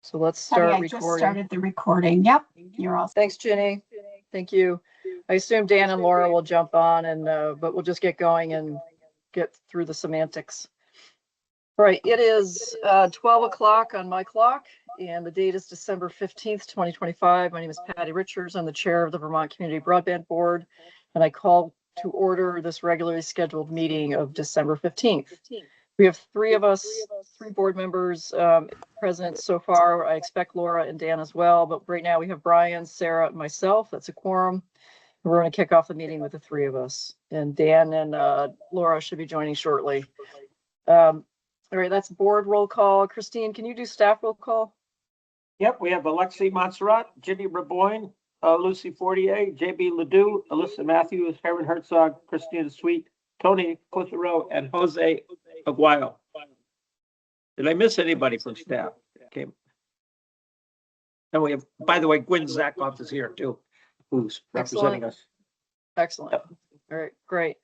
So let's Patty, start I recording. just started the recording. Yep, you're all. Thanks, Ginny. Thank you. I assume Dan and Laura will jump on, and but we'll just get going and get through the semantics. All right, it is 12 o'clock on my clock, and the date is December 15th, 2025. My name is Patty Richards. I'm the chair of the Vermont Community Broadband Board, and I call to order this regularly scheduled meeting of December 15th. We have three board members present so far. I expect Laura and Dan as well, but right now we have Brian, Sarah, and myself. That's a quorum. We're going to kick off the meeting with the three of us, and Dan and Laura should be joining shortly. All right, that's board roll call. Christine, can you do staff roll call? Yep, we have Alexi Montserrat, Ginny Raboyne, Lucy Fortier, JB Ledoux, Alyssa Matthews, Heron Herzog, Christina Sweet, Tony Clitheroe, and Jose Aguayo. Did I miss anybody from staff? Okay. And we have, by the way, Gwen Zakoff is here too, who's representing us. Excellent. Yep. All right, great.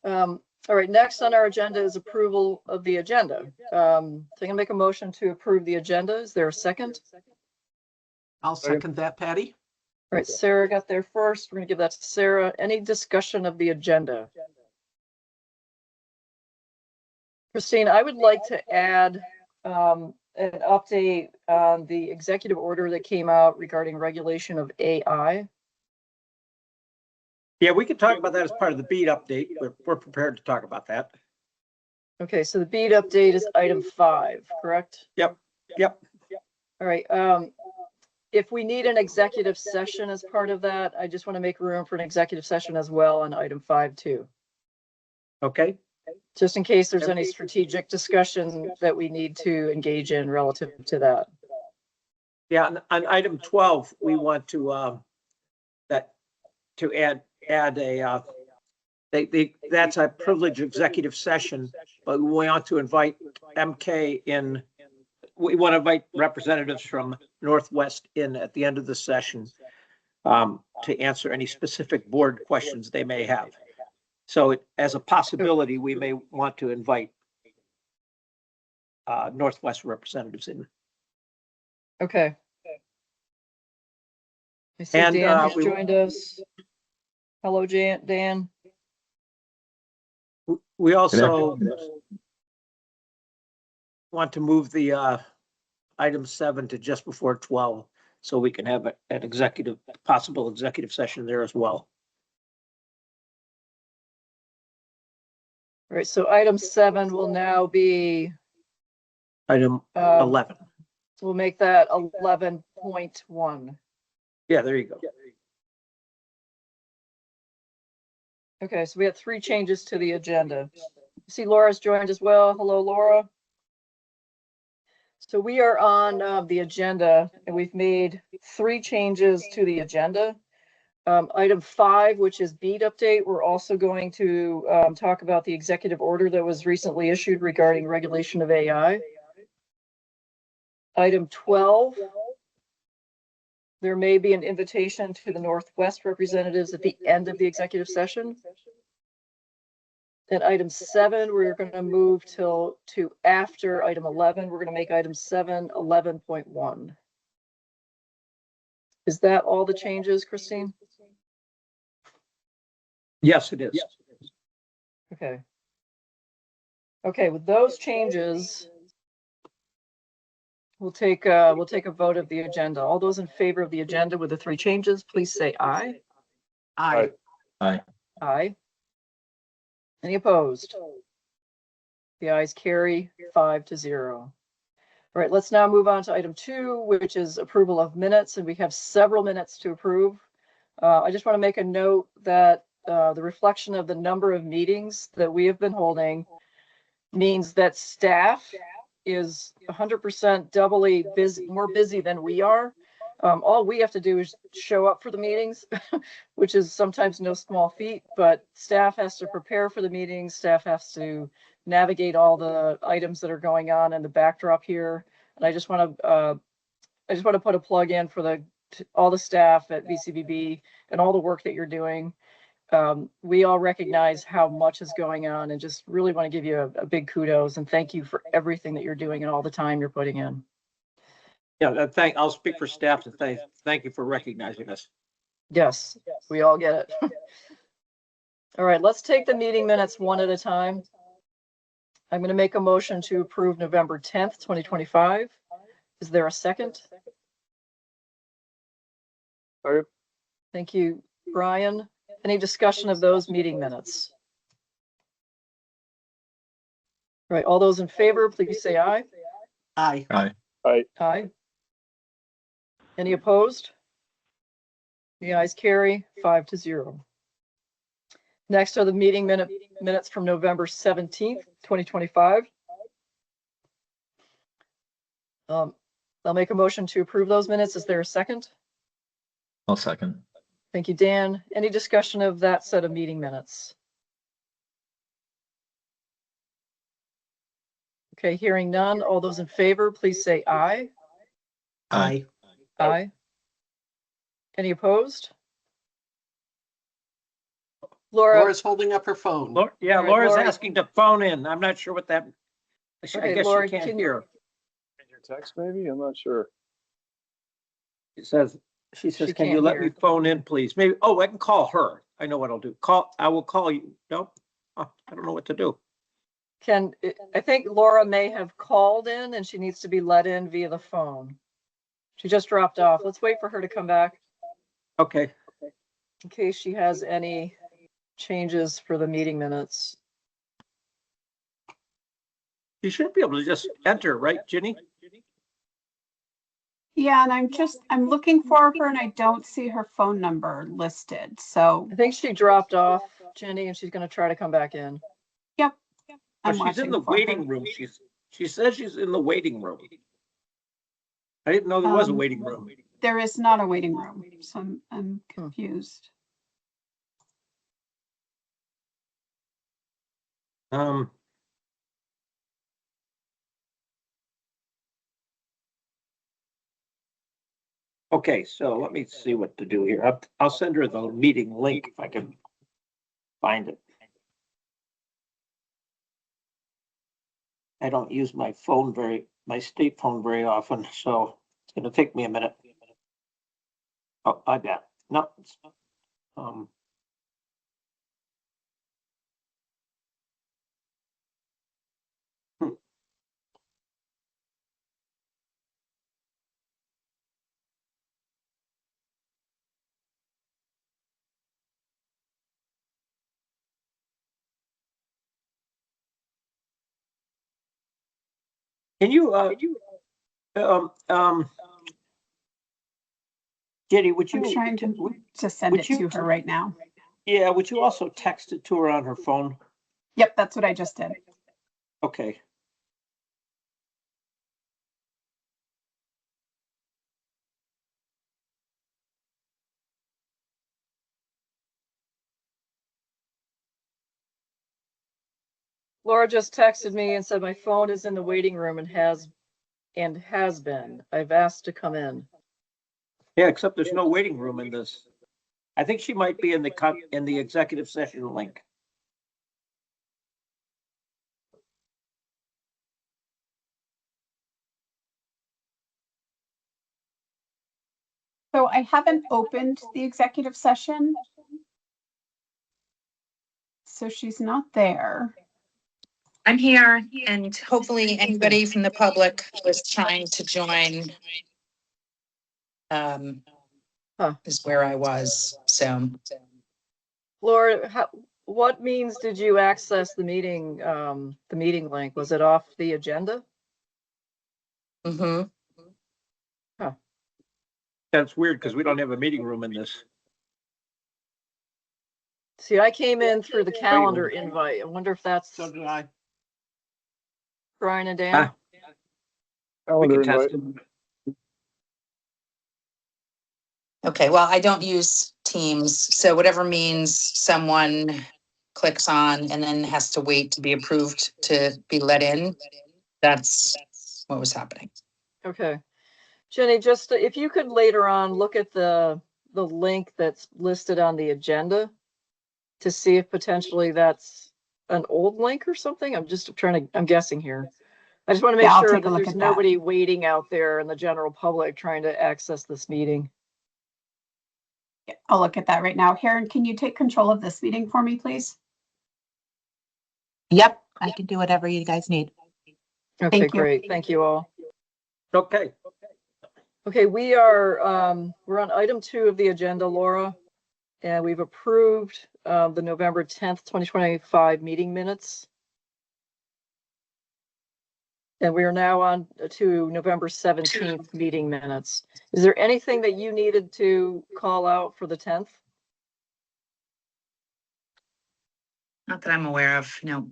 All right, next on our agenda is approval of the agenda. So I'm gonna make a motion to approve the agenda. Is there a second? I'll second that, Patty. All right, Sarah got there first. We're gonna give that to Sarah. Any discussion of the agenda? Christine, I would like to add an update on the executive order that came out regarding regulation of AI. Yeah, we could talk about that as part of the BEAD update. We're prepared to talk about that. Okay, so the BEAD update is item 5, correct? Yep. All right. If we need an executive session as part of that, I just want to make room for an executive session as well on item 5 too. Okay. Just in case there's any strategic discussion that we need to engage in relative to that. Yeah, on item 12, we want to add a that's a privileged executive session, but we want to invite MK in. We want to invite representatives from Northwest in at the end of the session to answer any specific board questions they may have. So as a possibility, we may want to invite Northwest representatives in. Okay. I see Dan has joined us. Hello, Dan. We also want to move the item 7 to just before 12, so we can have an possible executive session there as well. All right, so item 7 will now be item 11. So we'll make that 11.1. Yeah, there you go. Okay, so we have 3 changes to the agenda. See, Laura's joined as well. Hello, Laura. So we are on the agenda, and we've made 3 changes to the agenda. Item 5, which is BEAD update, we're also going to talk about the executive order that was recently issued regarding regulation of AI. Item 12, there may be an invitation to the Northwest representatives at the end of the executive session. And item 7, we're going to move to after item 11. We're going to make item 7 11.1. Is that all the changes, Christine? Yes, it is. Okay. Okay, with those changes, we'll take a vote of the agenda. All those in favor of the agenda with the 3 changes, please say aye. Aye. Aye. Any opposed? The ayes carry 5-0. All right, let's now move on to item 2, which is approval of minutes, and we have several minutes to approve. I just want to make a note that the reflection of the number of meetings that we have been holding means that staff is 100% doubly busy, more busy than we are. All we have to do is show up for the meetings, which is sometimes no small feat, but staff has to prepare for the meetings. Staff has to navigate all the items that are going on in the backdrop here. And I just want to put a plug in for all the staff at VCBB and all the work that you're doing. We all recognize how much is going on and just really want to give you a big kudos and thank you for everything that you're doing and all the time you're putting in. Yeah, I'll speak for staff to thank you for recognizing us. Yes, we all get it. All right, let's take the meeting minutes one at a time. I'm going to make a motion to approve November 10th, 2025. Is there a second? Second. Thank you, Brian. Any discussion of those meeting minutes? All right, all those in favor, please say aye. Aye. Aye. Aye. Any opposed? The ayes carry 5-0. Next are the meeting minutes from November 17th, 2025. I'll make a motion to approve those minutes. Is there a second? I'll second. Thank you, Dan. Any discussion of that set of meeting minutes? Okay, hearing none. All those in favor, please say aye. Aye. Aye. Any opposed? Laura, Laura's holding up her phone. All right, Laura's Laura. asking to phone in. I'm not sure what that. I Okay, guess Laura, she can't can- hear. Your text maybe? I'm not sure. She says, She can you can't let hear. me phone in, please? Maybe, I can call her. I know what I'll do. I will call you. No, I don't know what to do. I think Laura may have called in and she needs to be let in via the phone. She just dropped off. Let's wait for her to come back Okay. in case she has any changes for the meeting minutes. You should be able to just enter, right, Ginny? Yeah, and I'm looking for her and I don't see her phone number listed. So, I think she dropped off, Jenny, and she's going to try to come back in. yep. Oh, I'm she's in watching the for waiting her. room. She says she's in the waiting room. I didn't know there was a waiting room. There is not a waiting room, so I'm confused. Okay, so let me see what to do here. I'll send her the meeting link if I can find it. I don't use my state phone very often, so it's gonna take me a minute. Oh, I bet. No. Can you, Jenny, would you? I'm trying to send would it to you- her right now. Yeah, would you also text it to her on her phone? Yep, that's what I just did. Okay. Laura just texted me and said my phone is in the waiting room and has been. I've asked to come in. Yeah, except there's no waiting room in this. I think she might be in the executive session link. So I haven't opened the executive session. So she's not there. I'm here and hopefully anybody from the public was trying to join. Is where I was, so. Laura, what means did you access the meeting link? Was it off the agenda? Mm-hmm. That's weird because we don't have a meeting room in this. See, I came in through the calendar invite. I wonder if that's So did I. Brian and Dan. Ah. We Calendar can test invite. it. Okay, well, I don't use Teams, so whatever means someone clicks on and then has to wait to be approved to be let in. That's what was happening. Okay. Jenny, just if you could later on look at the link that's listed on the agenda to see if potentially that's an old link or something. I'm guessing here. I just want to make Yeah, I'll sure take a that look there's at that. nobody waiting out there in the general public trying to access this meeting. I'll look at that right now. Karen, can you take control of this meeting for me, please? Yep, I can do whatever you guys need. Okay, Thank you. great. Thank you all. Okay, Okay, we're on item 2 of the agenda, Laura, and we've approved the November 10th, 2025 meeting minutes. And we are now on to November 17th meeting minutes. Is there anything that you needed to call out for the 10th? Not that I'm aware of, no.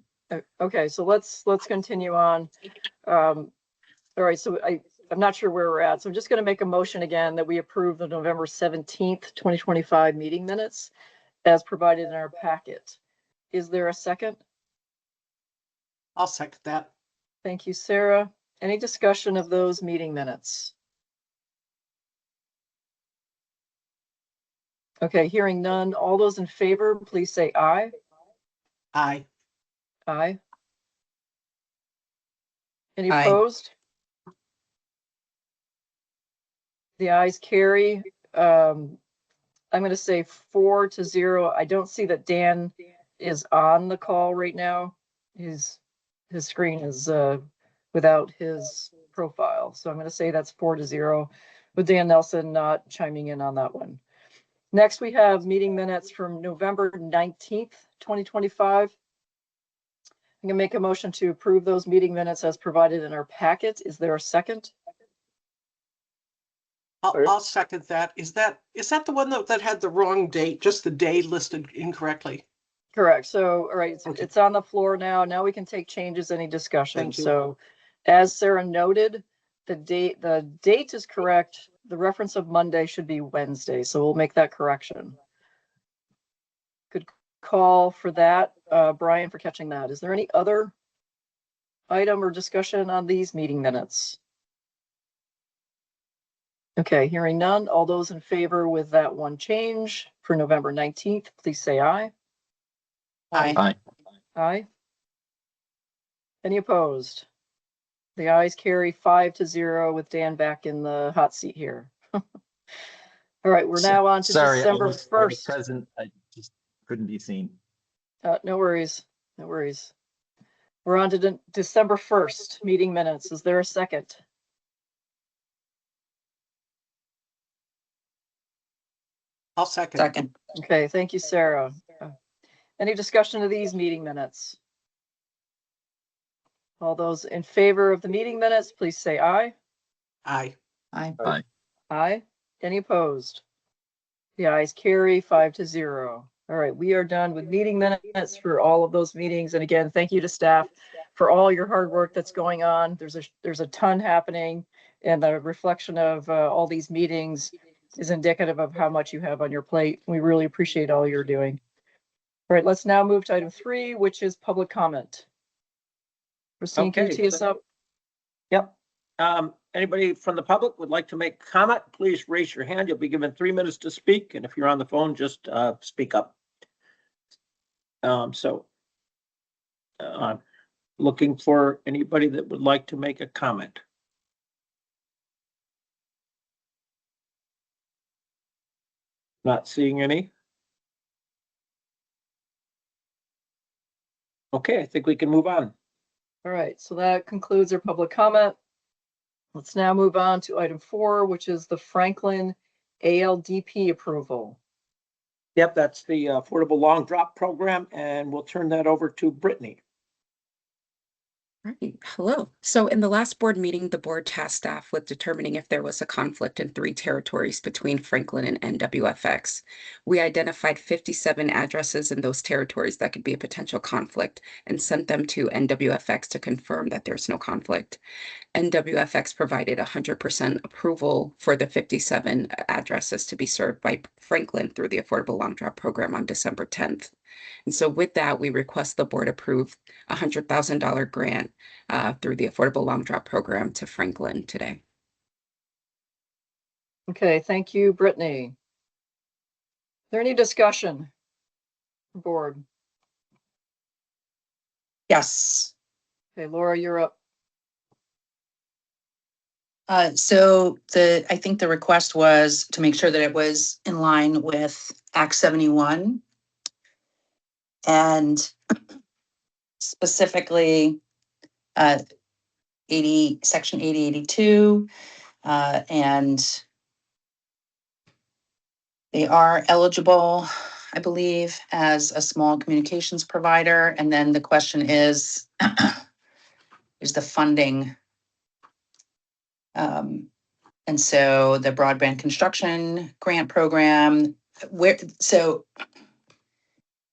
Okay, so let's continue on. All right, so I'm not sure where we're at. So I'm just going to make a motion again that we approve the November 17th, 2025 meeting minutes as provided in our packet. Is there a second? I'll second that. Thank you, Sarah. Any discussion of those meeting minutes? Okay, hearing none. All those in favor, please say aye. Aye. Aye. Any Aye. opposed? The ayes carry. I'm going to say 4-0. I don't see that Dan is on the call right now. His screen is without his profile. So I'm going to say that's 4-0 with Dan Nelson not chiming in on that one. Next, we have meeting minutes from November 19th, 2025. I'm going to make a motion to approve those meeting minutes as provided in our packet. Is there a second? I'll second that. Is that the one that had the wrong date, just the day listed incorrectly? Correct. So, all right, Okay. it's on the floor now. Now we can take changes, any discussion. Thank you. So as Sarah noted, the date is correct. The reference of Monday should be Wednesday. So we'll make that correction. Good call for that, Brian, for catching that. Is there any other item or discussion on these meeting minutes? Okay, hearing none. All those in favor with that one change for November 19th, please say aye. Aye. Aye. Aye. Any opposed? The ayes carry 5-0 with Dan back in the hot seat here. All right, we're now on to Sorry, December I was 1st. present. I just couldn't be seen. No worries, no worries. We're on to December 1st meeting minutes. Is there a second? I'll second. Second. Okay, thank you, Sarah. Any discussion of these meeting minutes? All those in favor of the meeting minutes, please say aye. Aye. Aye. Aye. Aye. Any opposed? The ayes carry 5-0. All right, we are done with meeting minutes for all of those meetings. And again, thank you to staff for all your hard work that's going on. There's a ton happening, and the reflection of all these meetings is indicative of how much you have on your plate. We really appreciate all you're doing. All right, let's now move to item 3, which is public comment. Christine, can you Okay. tee us up? Yep. Anybody from the public would like to make a comment, please raise your hand. You'll be given 3 minutes to speak. And if you're on the phone, just speak up. I'm looking for anybody that would like to make a comment. Not seeing any. Okay, I think we can move on. All right, so that concludes our public comment. Let's now move on to item 4, which is the Franklin ALDP approval. Yep, that's the Affordable Long Drop Program, and we'll turn that over to Brittany. Right. Hello. So in the last board meeting, the board tasked staff with determining if there was a conflict in 3 territories between Franklin and NWFX. We identified 57 addresses in those territories that could be a potential conflict and sent them to NWFX to confirm that there's no conflict. NWFX provided 100% approval for the 57 addresses to be served by Franklin through the Affordable Long Drop Program on December 10th. And so with that, we request the board approve a $100,000 grant through the Affordable Long Drop Program to Franklin today. Okay, thank you, Brittany. Is there any discussion? Board. Yes. Okay, Laura, you're up. So I think the request was to make sure that it was in line with Act 71. And specifically, section 8082, and they are eligible, I believe, as a small communications provider. And then the question is the funding. And so the broadband construction grant program, so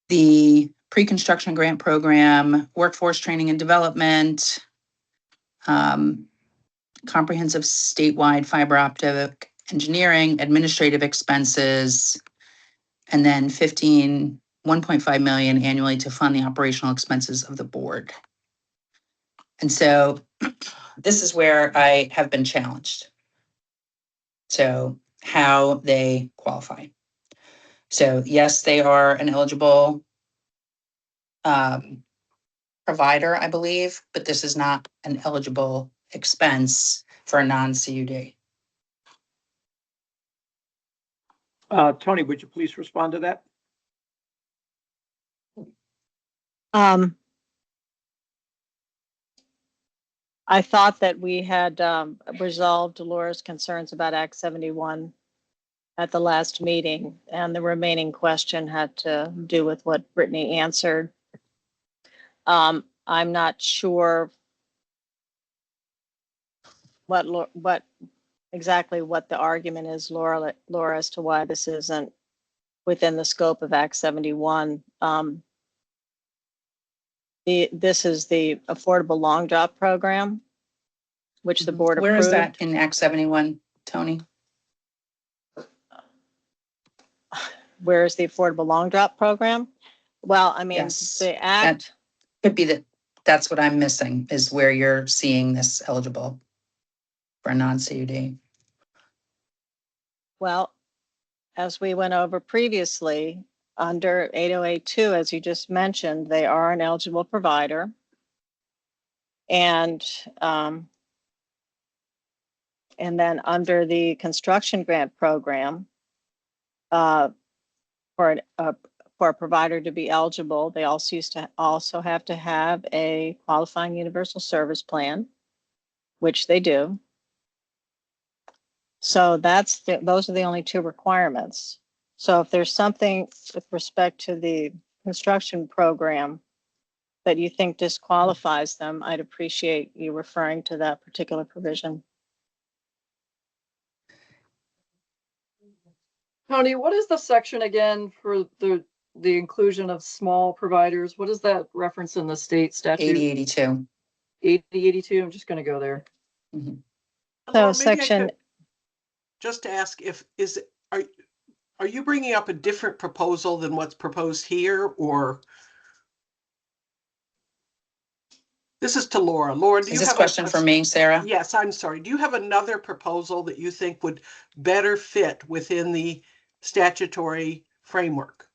the pre-construction grant program, workforce training and development, comprehensive statewide fiber optic engineering, administrative expenses, and then 1.5 million annually to fund the operational expenses of the board. And so this is where I have been challenged. So how they qualify. So yes, they are an eligible provider, I believe, but this is not an eligible expense for a non-CUD. Tony, would you please respond to that? I thought that we had resolved Laura's concerns about Act 71 at the last meeting, and the remaining question had to do with what Brittany answered. I'm not sure exactly what the argument is, Laura, as to why this isn't within the scope of Act 71. This is the Affordable Long Drop Program, which the board approved. Where is that in Act 71, Tony? Where is the Affordable Long Drop Program? Well, I mean, Yes, the act. Could be that's what I'm missing, is where you're seeing this eligible for a non-CUD. Well, as we went over previously, under 8082, as you just mentioned, they are an eligible provider. And then under the construction grant program, for a provider to be eligible, they also have to have a qualifying universal service plan, which they do. So those are the only two requirements. So if there's something with respect to the construction program that you think disqualifies them, I'd appreciate you referring to that particular provision. Tony, what is the section again for the inclusion of small providers? What is that reference in the state statute? 8082. 8082, I'm just gonna go there. Mhm. So section, just to ask are you bringing up a different proposal than what's proposed here, or? This is to Laura. Laura, do you have Is this question for me, Sarah? Yes, I'm sorry. Do you have another proposal that you think would better fit within the statutory framework?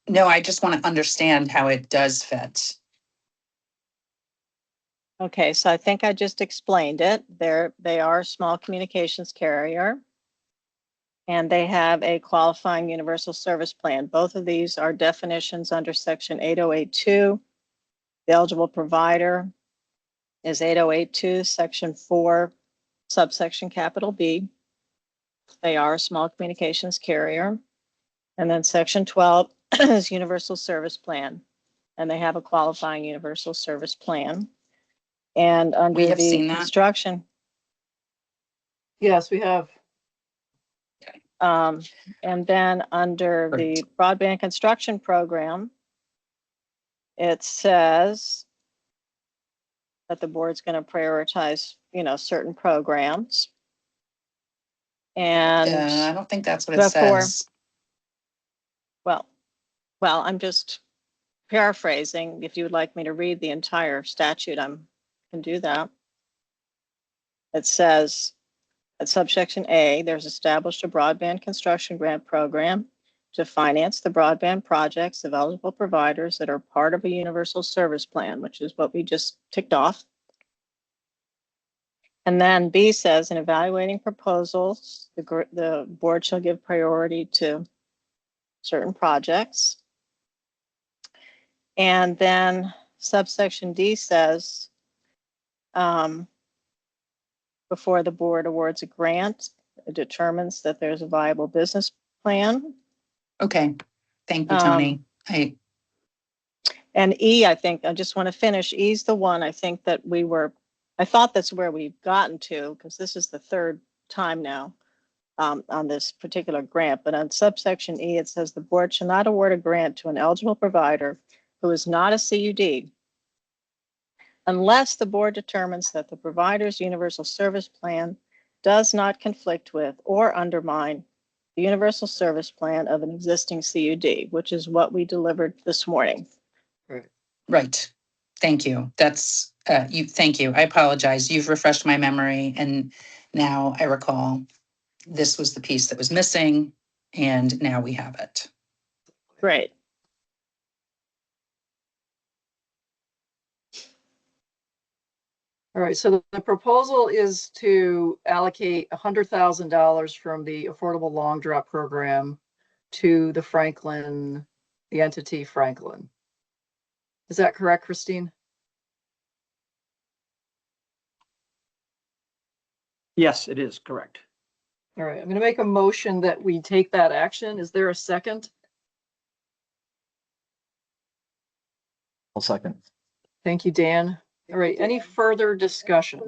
No, I just want to understand how it does fit. okay, so I think I just explained it. They are a small communications carrier, and they have a qualifying universal service plan. Both of these are definitions under section 8082. The eligible provider is 8082, section 4, subsection capital B. They are a small communications carrier. And then section 12 is universal service plan, and they have a qualifying universal service plan. And under We have the seen that. construction, Yes, we have. and then under the broadband construction program, it says that the board's going to prioritize, certain programs. And I don't think that's what it therefore, says. well, I'm just paraphrasing. If you would like me to read the entire statute, I can do that. It says at subsection A, there's established a broadband construction grant program to finance the broadband projects of eligible providers that are part of a universal service plan, which is what we just ticked off. And then B says, in evaluating proposals, the board shall give priority to certain projects. And then subsection D says, before the board awards a grant, it determines that there's a viable business plan. Okay, thank you, Tony. And E, I think, I just want to finish, E's the one I think that I thought that's where we've gotten to, because this is the third time now on this particular grant. But on subsection E, it says the board shall not award a grant to an eligible provider who is not a CUD unless the board determines that the provider's universal service plan does not conflict with or undermine the universal service plan of an existing CUD, which is what we delivered this morning. Right. Thank you. That's, thank you. I apologize. You've refreshed my memory and now I recall this was the piece that was missing and now we have it. Great. All right, so the proposal is to allocate $100,000 from the Affordable Long Drop Program to the entity Franklin. Is that correct, Christine? Yes, it is correct. All right, I'm going to make a motion that we take that action. Is there a second? I'll second. Thank you, Dan. All right, any further discussion?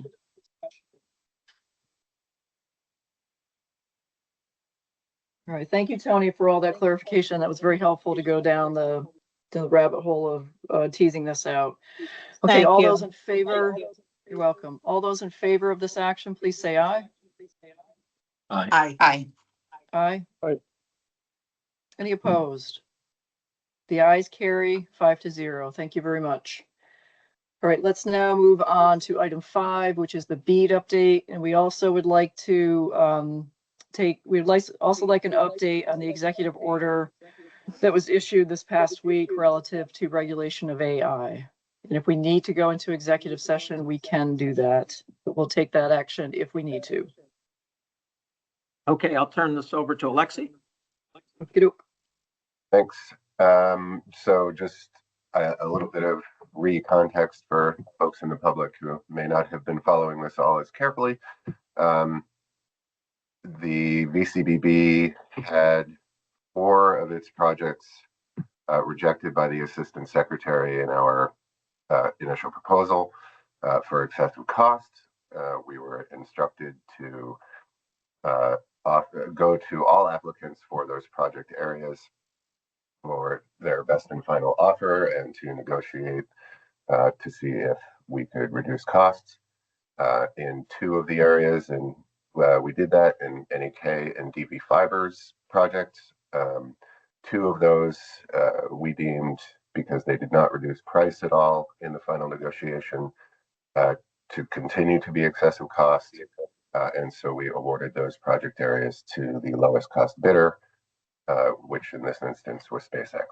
All right, thank you, Tony, for all that clarification. That was very helpful to go down the rabbit hole of teasing this out. Okay, Thank all you. those in favor, you're welcome. All those in favor of this action, please say aye. Aye. Aye. Aye. Aye. Aye. Any opposed? The ayes carry 5-0. Thank you very much. All right, let's now move on to item 5, which is the BEAD update. And we also would like to also like an update on the executive order that was issued this past week relative to regulation of AI. And if we need to go into executive session, we can do that, but we'll take that action if we need to. Okay, I'll turn this over to Alexi. Okey-doke. Thanks. So just a little bit of re-context for folks in the public who may not have been following this all as carefully. The VCBB had 4 of its projects rejected by the Assistant Secretary in our initial proposal for excessive cost. We were instructed to go to all applicants for those project areas for their best and final offer and to negotiate to see if we could reduce costs in 2 of the areas. And we did that in NEK and DV Fibers projects. 2 of those we deemed, because they did not reduce price at all in the final negotiation, to continue to be excessive cost. And so we awarded those project areas to the lowest cost bidder, which in this instance was SpaceX.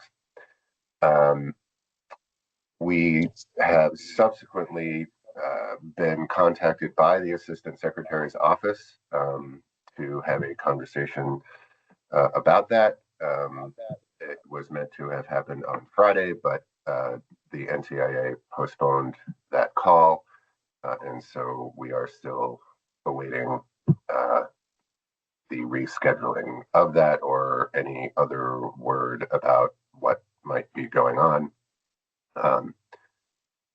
We have subsequently been contacted by the Assistant Secretary's office to have a conversation about that. It was meant to have happened on Friday, but the NTIA postponed that call. And so we are still awaiting the rescheduling of that or any other word about what might be going on.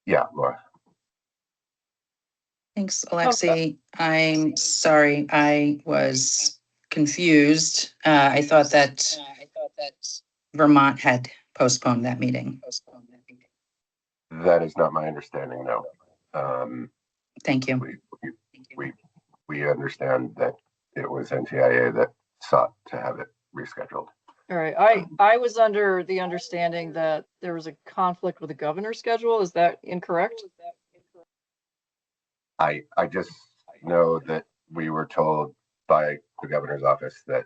Yeah, Laura. Thanks, Alexi. I'm sorry, I was confused. I thought that Vermont had postponed that meeting. That is not my understanding, no. Thank you. We understand that it was NTIA that sought to have it rescheduled. All right, I was under the understanding that there was a conflict with the governor's schedule. Is that incorrect? I just know that we were told by the governor's office that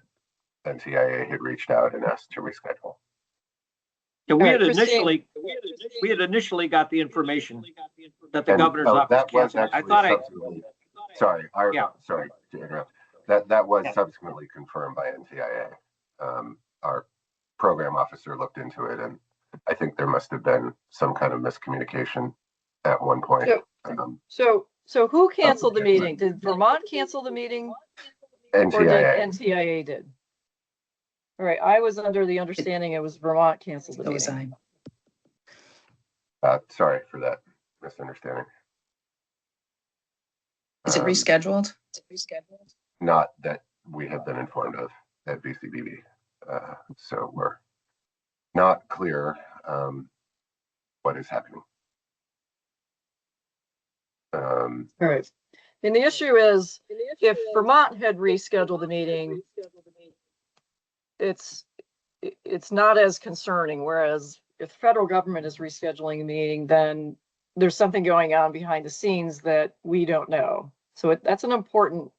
NTIA had reached out and asked to reschedule. Yeah, All right, Christine. we had initially got the information that the And governor's office that was canceled. I actually thought subsequently sorry, Yeah. sorry to interrupt. That was Yeah. subsequently confirmed by NTIA. Our program officer looked into it, and I think there must have been some kind of miscommunication at one point. So who canceled the meeting? Did Vermont cancel the meeting or did NTIA. NTIA did? All right, I was under the understanding it was Vermont canceled the So was meeting. I. Sorry for that misunderstanding. Is it rescheduled? Not that we have been informed of at VCBB. So we're not clear what is happening. All right. And the issue is, if Vermont had rescheduled the meeting, it's not as concerning, whereas if the federal government is rescheduling a meeting, then there's something going on behind the scenes that we don't know. So that's an important.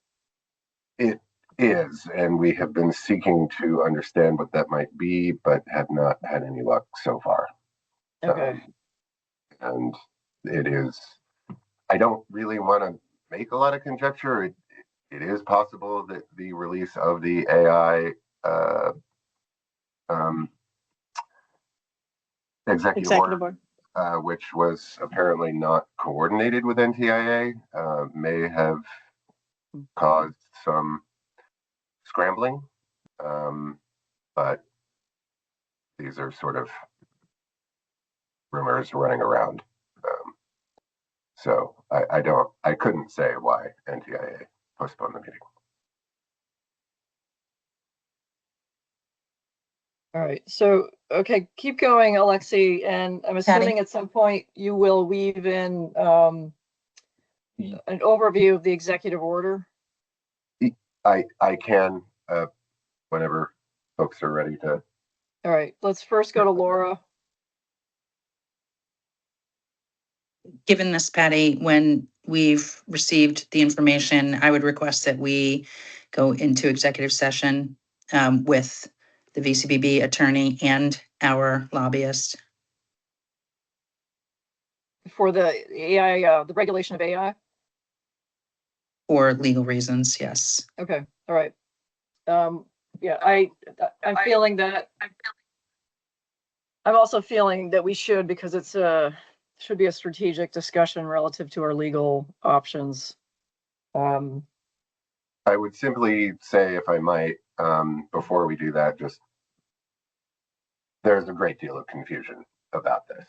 It is, and we have been seeking to understand what that might be, but have not had any luck so far. Okay. And it is, I don't really want to make a lot of conjecture. It is possible that the release of the AI executive order, which was apparently not coordinated with NTIA, may have caused some scrambling. But these are sort of rumors running around. So I couldn't say why NTIA postponed the meeting. All right. So, okay, keep going, Alexi. And I'm assuming at some point you will weave in an overview of the executive order. I can, whenever folks are ready to. All right, let's first go to Laura. Given this, Patty, when we've received the information, I would request that we go into executive session with the VCBB attorney and our lobbyist. For the AI, the regulation of AI? For legal reasons, yes. Okay, all right. Yeah, I'm feeling that. I'm also feeling that we should, because it's should be a strategic discussion relative to our legal options. I would simply say, if I might, before we do that, just there's a great deal of confusion about this.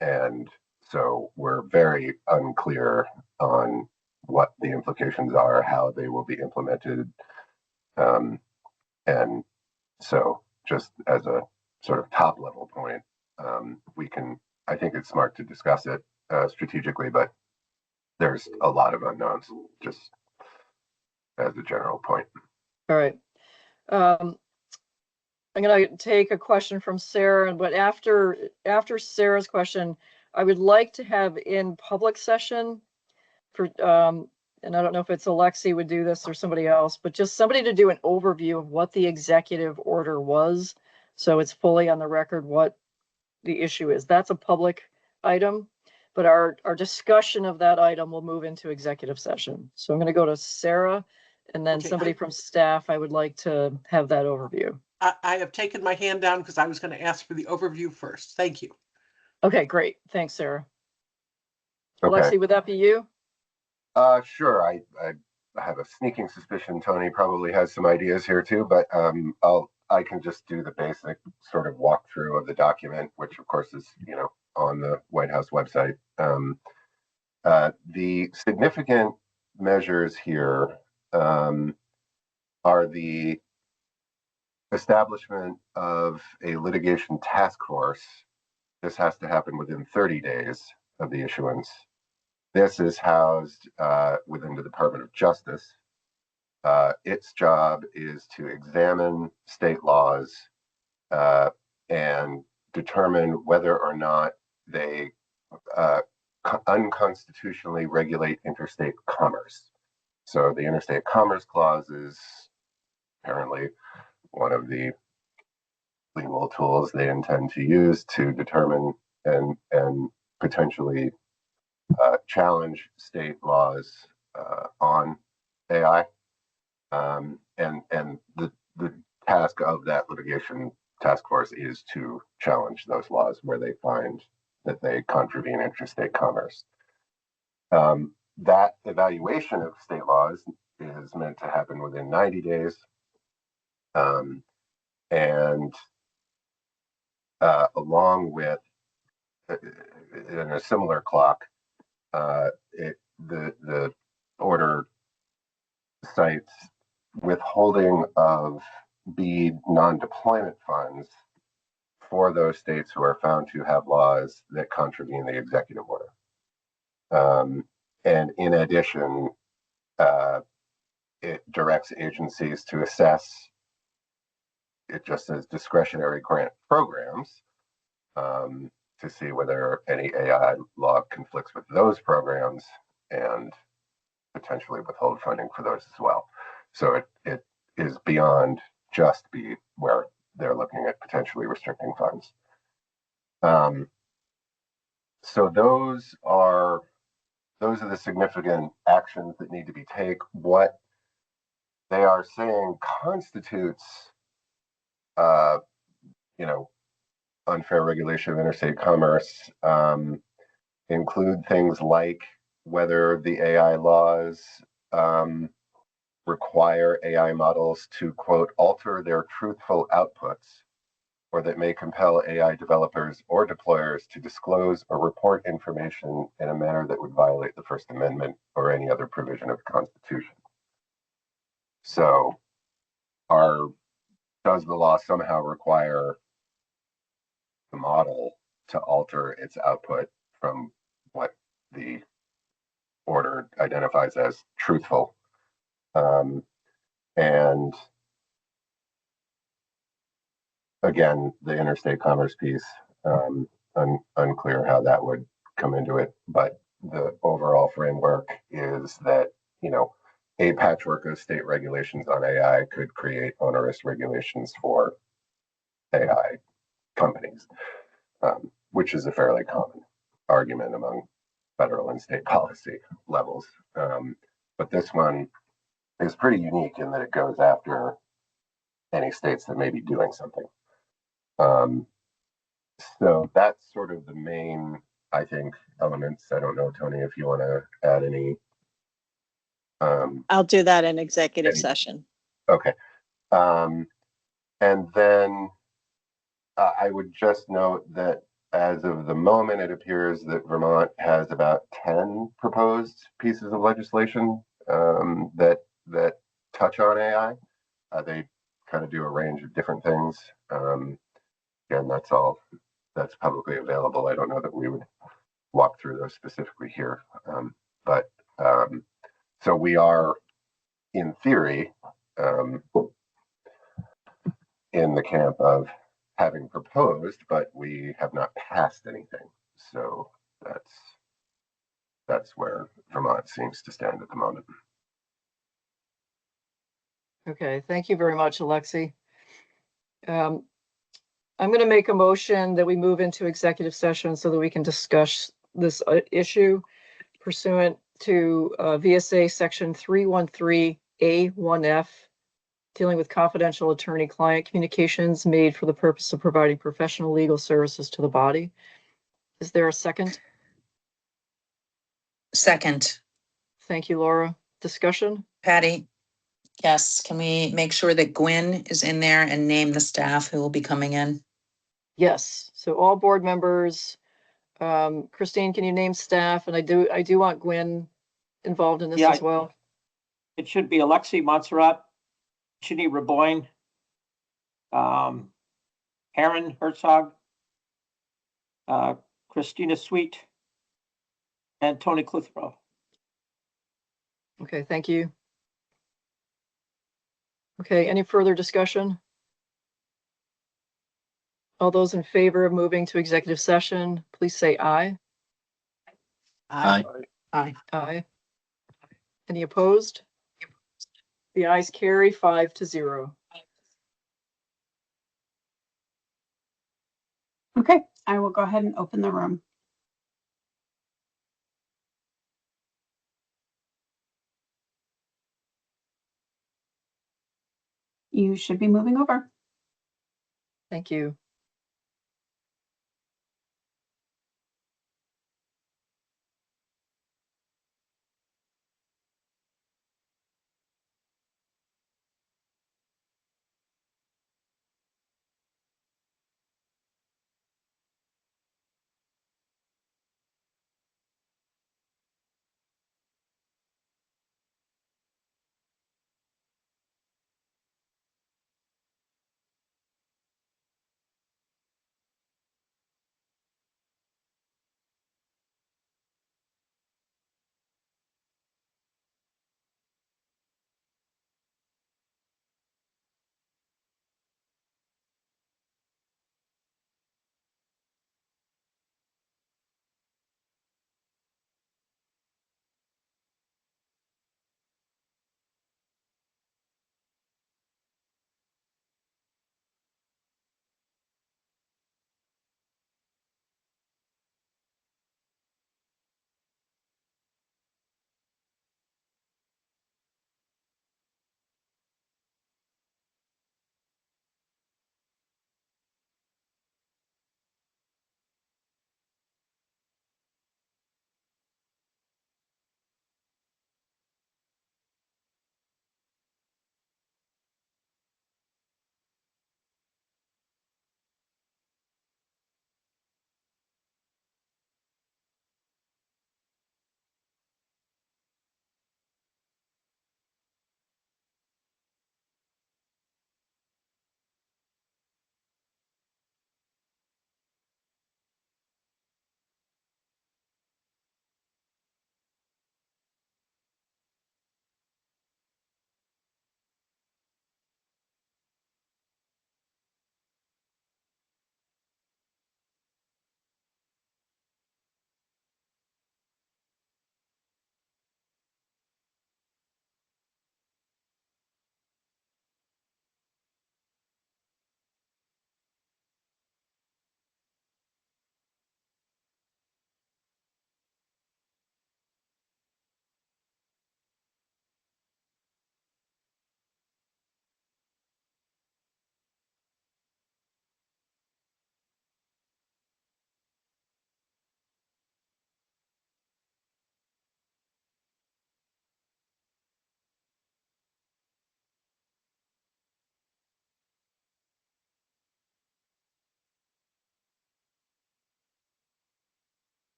And so we're very unclear on what the implications are, how they will be implemented. And so just as a sort of top level point, I think it's smart to discuss it strategically, but there's a lot of unknowns, just as a general point. All right. I'm going to take a question from Sarah, but after Sarah's question, I would like to have in public session for, and I don't know if it's Alexi would do this or somebody else, but just somebody to do an overview of what the executive order was. So it's fully on the record what the issue is. That's a public item, but our discussion of that item will move into executive session. So I'm going to go to Sarah, and then somebody from staff, I would like to have that overview. I have taken my hand down because I was going to ask for the overview first. Thank you. Okay, great. Thanks, Sarah. Okay. Alexi, would that be you? Sure. I have a sneaking suspicion Tony probably has some ideas here too, but I can just do the basic sort of walkthrough of the document, which of course is, on the White House website. The significant measures here are the establishment of a litigation task force. This has to happen within 30 days of the issuance. This is housed within the Department of Justice. Its job is to examine state laws and determine whether or not they unconstitutionally regulate interstate commerce. So the Interstate Commerce Clause is apparently one of the legal tools they intend to use to determine and potentially challenge state laws on AI. And the task of that litigation task force is to challenge those laws where they find that they contravene interstate commerce. That evaluation of state laws is meant to happen within 90 days. And along with, in a similar clock, the order cites withholding of BEAD non-deployment funds for those states who are found to have laws that contravene the executive order. And in addition, it directs agencies to assess, it just says discretionary grant programs, to see whether any AI law conflicts with those programs and potentially withhold funding for those as well. So it is beyond just BEAD, where they're looking at potentially restricting funds. So those are the significant actions that need to be taken. What they are saying constitutes, unfair regulation of interstate commerce, include things like whether the AI laws require AI models to, quote, alter their truthful outputs, or that may compel AI developers or deployers to disclose or report information in a manner that would violate the First Amendment or any other provision of the Constitution. So, does the law somehow require the model to alter its output from what the order identifies as truthful? And again, the interstate commerce piece, unclear how that would come into it, but the overall framework is that, a patchwork of state regulations on AI could create onerous regulations for AI companies, which is a fairly common argument among federal and state policy levels. But this one is pretty unique in that it goes after any states that may be doing something. So that's sort of the main, I think, elements. I don't know, Tony, if you want to add any. I'll do that in executive session. Okay. And then I would just note that as of the moment, it appears that Vermont has about 10 proposed pieces of legislation that touch on AI. They kind of do a range of different things. Again, that's publicly available. I don't know that we would walk through those specifically here. So we are, in theory, in the camp of having proposed, but we have not passed anything. So that's where Vermont seems to stand at the moment. Okay, thank you very much, Alexi. I'm going to make a motion that we move into executive session so that we can discuss this issue pursuant to VSA section 313A1F, dealing with confidential attorney-client communications made for the purpose of providing professional legal services to the body. Is there a second? Second. Thank you, Laura. Discussion? Patty? Yes, can we make sure that Gwen is in there and name the staff who will be coming in? Yes. So all board members, Christine, can you name staff? And I do want Gwen involved in this as well. It should be Alexi Montserrat, Ginny Reboyne, Aaron Herzog, Christina Sweet, and Tony Clitheroe. Okay, thank you. Okay, any further discussion? All those in favor of moving to executive session, please say aye. Aye. Aye. Aye. Any opposed? The ayes carry 5-0. Okay, I will go ahead and open the room. you should be moving over. Thank you.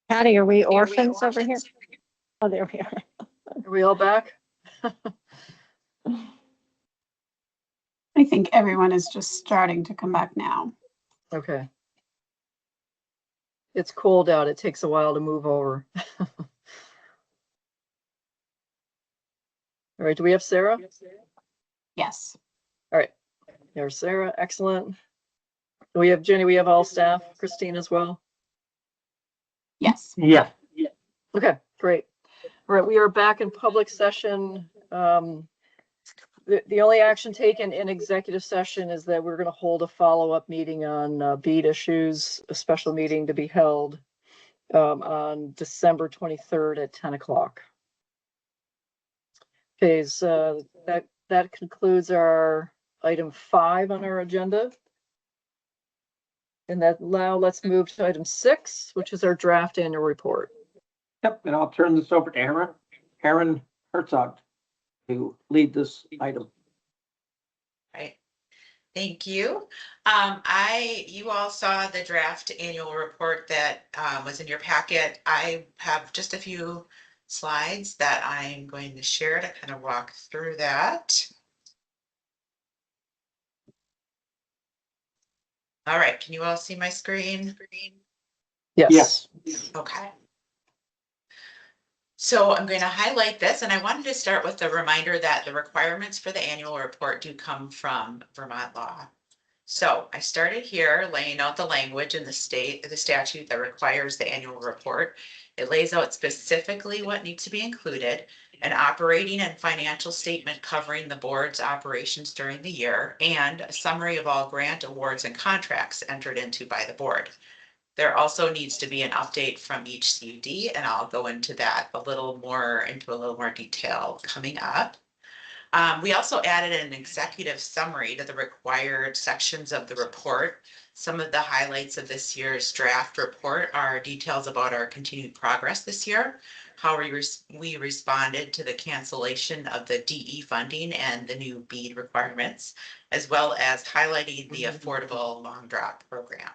Patty, are we orphans over here? Oh, there we are. Are we all back? I think everyone is just starting to come back now. Okay. It's cold out. It takes a while to move over. All right, do we have Sarah? Yes. All right, there's Sarah, excellent. Do we have Jenny, we have all staff, Christine as well? Yes. Yeah. Okay, great. All right, we are back in public session. The only action taken in executive session is that we're going to hold a follow-up meeting on BEAD issues, a special meeting to be held on December 23rd at 10 o'clock. Okay, so that concludes our item 5 on our agenda. And that now let's move to item 6, which is our draft annual report. Yep, and I'll turn this over to Aaron Herzog to lead this item. Right. Thank you. You all saw the draft annual report that was in your packet. I have just a few slides that I'm going to share to kind of walk through that. All right, can you all see my screen? Yes. Okay. So I'm going to highlight this, and I wanted to start with the reminder that the requirements for the annual report do come from Vermont law. So I started here laying out the language in the statute that requires the annual report. It lays out specifically what needs to be included, an operating and financial statement covering the board's operations during the year, and a summary of all grant awards and contracts entered into by the board. There also needs to be an update from each CUD, and I'll go into that a little more detail coming up. We also added an executive summary to the required sections of the report. Some of the highlights of this year's draft report are details about our continued progress this year, how we responded to the cancellation of the DE funding and the new BEAD requirements, as well as highlighting the affordable long drop program.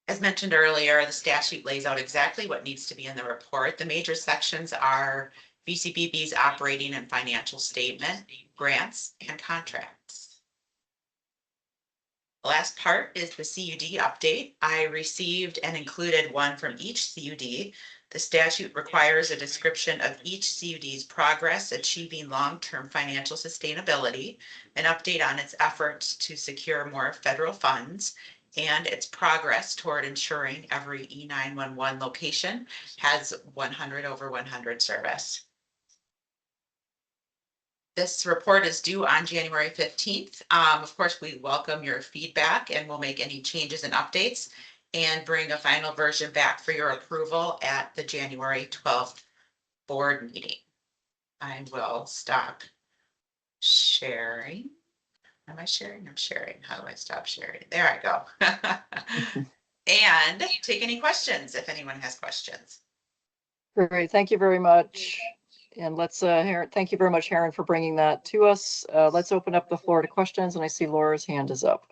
As mentioned earlier, the statute lays out exactly what needs to be in the report. The major sections are VCBB's operating and financial statement, grants, and contracts. The last part is the CUD update. I received and included one from each CUD. The statute requires a description of each CUD's progress achieving long-term financial sustainability, an update on its efforts to secure more federal funds, and its progress toward ensuring every E911 location has 100/100 service. This report is due on January 15th. Of course, we welcome your feedback and we'll make any changes and updates and bring a final version back for your approval at the January 12th board meeting. I will stop sharing. Am I sharing? I'm sharing. How do I stop sharing? There I go. And take any questions if anyone has questions. Great, thank you very much. And let's, thank you very much, Sharon, for bringing that to us. Let's open up the floor to questions, and I see Laura's hand is up.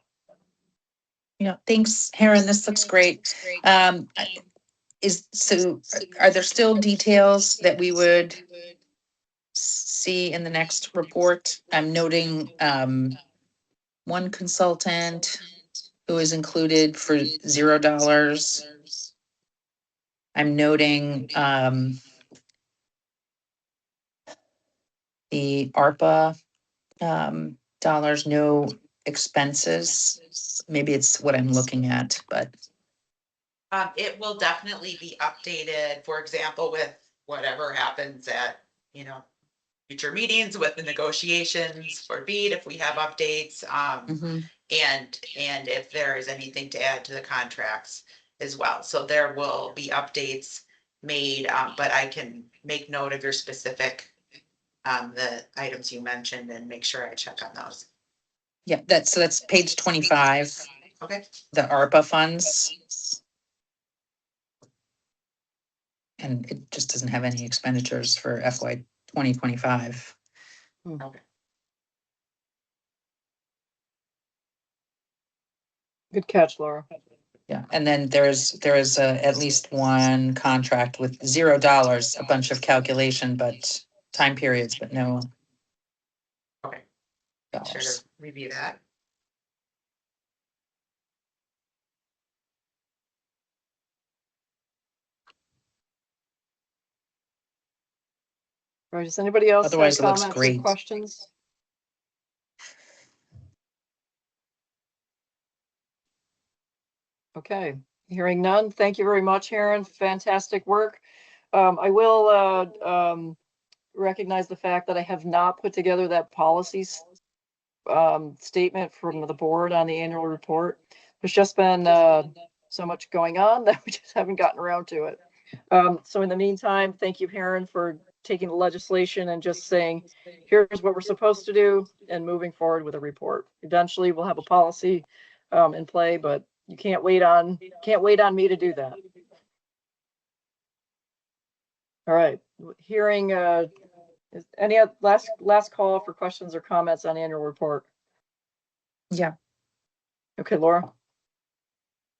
Yeah, thanks, Sharon. This looks great. Are there still details that we would see in the next report? I'm noting one consultant who is included for $0. I'm noting the ARPA dollars, no expenses. Maybe it's what I'm looking at, but. It will definitely be updated, for example, with whatever happens at, future meetings with the negotiations for BEAD, if we have updates, and if there is anything to add to the contracts as well. So there will be updates made, but I can make note of your specific, the items you mentioned and make sure I check on those. Yeah, that's page 25. Okay. The ARPA funds. And it just doesn't have any expenditures for FY 2025. Okay. Good catch, Laura. Yeah, and then there is at least one contract with $0, a bunch of calculation, but time periods, but no Okay. Sure to dollars. review that. Right, does anybody else have Otherwise, it looks comments or great. questions? Okay, hearing none. Thank you very much, Sharon. Fantastic work. I will recognize the fact that I have not put together that policies statement from the board on the annual report. There's just been so much going on that we just haven't gotten around to it. So in the meantime, thank you, Sharon, for taking the legislation and just saying, here's what we're supposed to do and moving forward with a report. Eventually, we'll have a policy in play, but you can't wait on me to do that. All right, hearing any last call for questions or comments on annual report? Yeah. Okay, Laura.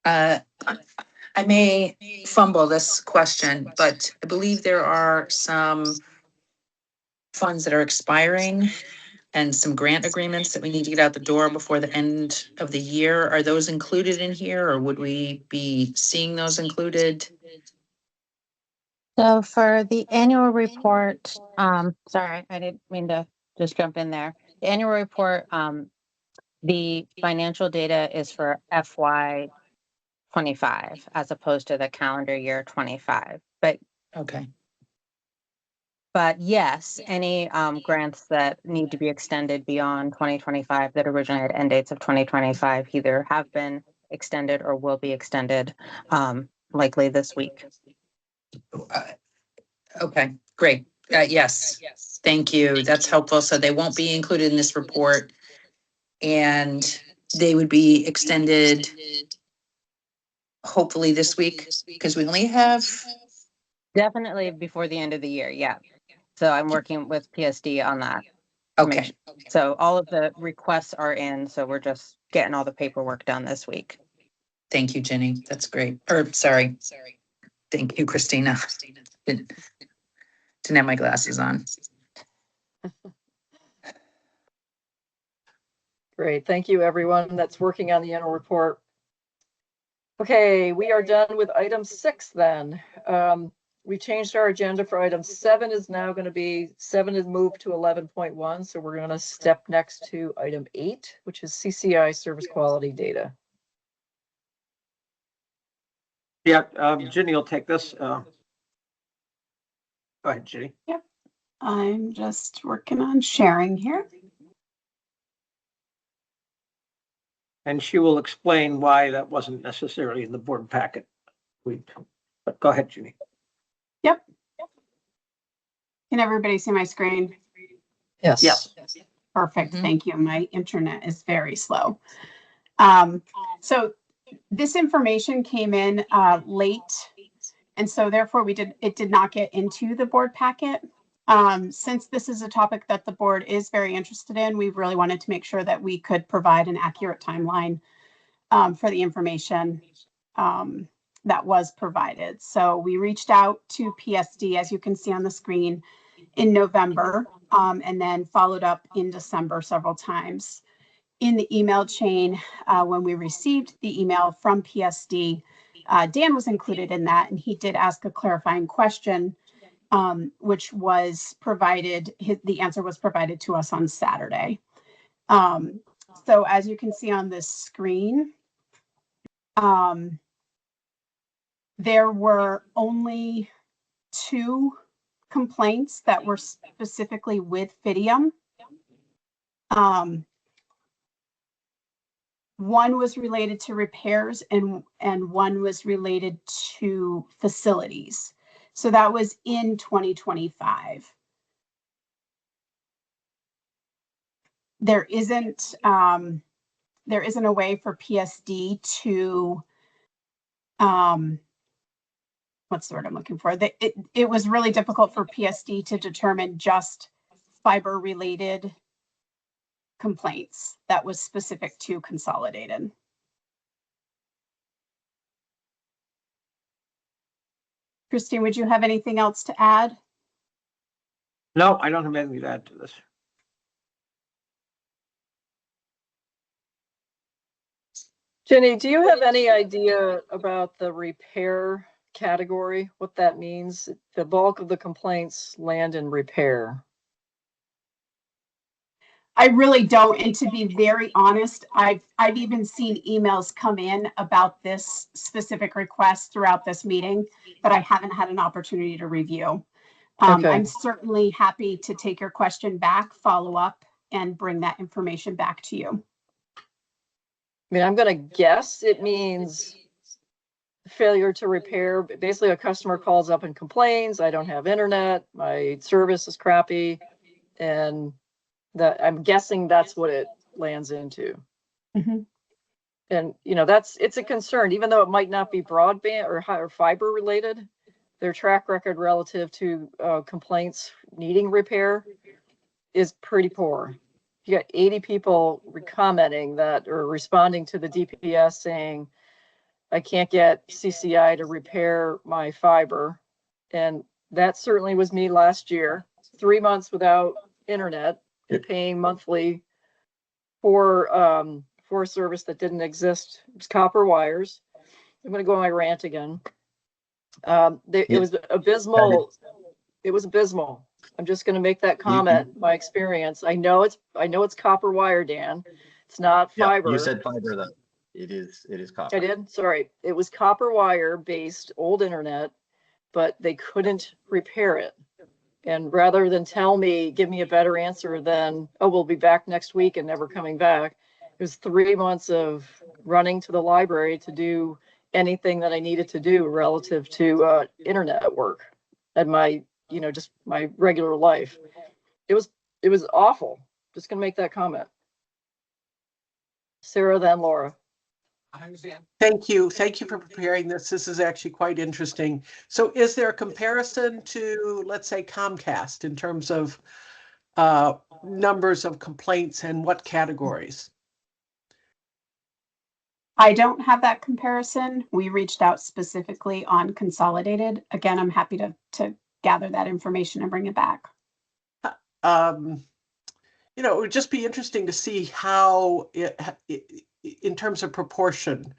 I may fumble this question, but I believe there are some funds that are expiring and some grant agreements that we need to get out the door before the end of the year. Are those included in here, or would we be seeing those included? So for the annual report, sorry, I didn't mean to just jump in there. The annual report, the financial data is for FY 25 as opposed to the calendar year 25. Okay, But yes, any grants that need to be extended beyond 2025 that originally had end dates of 2025 either have been extended or will be extended likely this week. okay, great. Yes, thank you. That's helpful. So they won't be included in this report. And they would be extended hopefully this week, because we only have, Definitely before the end of the year, yeah. So I'm working with PSD on that. to make okay, su- So all of the requests are in, so we're just getting all the paperwork done this week. thank you, Jenny. That's great. Or sorry. Thank you, Christina. Didn't have my glasses on. Great, thank you, everyone that's working on the annual report. Okay, we are done with item 6 then. We changed our agenda for item 7 is now going to be 7 is moved to 11.1. So we're going to step next to item 8, which is CCI service quality data. Yeah, Ginny will take this. Go ahead, Ginny. Yep. I'm just working on sharing here. And she will explain why that wasn't necessarily in the board packet. But go ahead, Ginny. Yep. Can everybody see my screen? Yes. Yes. Perfect. Mhm. Thank you. My internet is very slow. So this information came in late, and so therefore it did not get into the board packet. Since this is a topic that the board is very interested in, we really wanted to make sure that we could provide an accurate timeline for the information that was provided. So we reached out to PSD, as you can see on the screen, in November, and then followed up in December several times. In the email chain, when we received the email from PSD, Dan was included in that, and he did ask a clarifying question, which was provided, the answer was provided to us on Saturday. So as you can see on this screen, there were only 2 complaints that were specifically with Fidium. One was related to repairs and one was related to facilities. So that was in 2025. There isn't a way for PSD to what's the word I'm looking for? It was really difficult for PSD to determine just fiber related complaints that was specific to Consolidated. Christine, would you have anything else to add? No, I don't have anything to add to this. Jenny, do you have any idea about the repair category, what that means? The bulk of the complaints land in repair. I really don't. And to be very honest, I've even seen emails come in about this specific request throughout this meeting that I haven't had an opportunity to review. Okay. I'm certainly happy to take your question back, follow up, and bring that information back to you. I mean, I'm going to guess it means failure to repair. Basically, a customer calls up and complains, I don't have internet, my service is crappy, and that I'm guessing that's what it lands into. Mhm. And it's a concern, even though it might not be broadband or fiber related. Their track record relative to complaints needing repair is pretty poor. You got 80 people commenting that or responding to the DPS saying, I can't get CCI to repair my fiber. And that certainly was me last year. 3 months without internet and paying monthly for a service that didn't exist. It was copper wires. I'm going to go on my rant again. It was abysmal. It was abysmal. I'm just going to make that comment. My experience. I know it's copper wire, Dan. It's not fiber. You said fiber though. It is copper. I did. Sorry. It was copper wire based old internet, but they couldn't repair it. And rather than give me a better answer than, oh, we'll be back next week and never coming back. It was 3 months of running to the library to do anything that I needed to do relative to internet work and my, just my regular life. It was awful. Just gonna make that comment. Sarah, then Laura. Thank you. Thank you for preparing this. This is actually quite interesting. So is there a comparison to, let's say, Comcast in terms of numbers of complaints and what categories? I don't have that comparison. We reached out specifically on Consolidated. Again, I'm happy to gather that information and bring it back. It would just be interesting to see how in terms of proportion,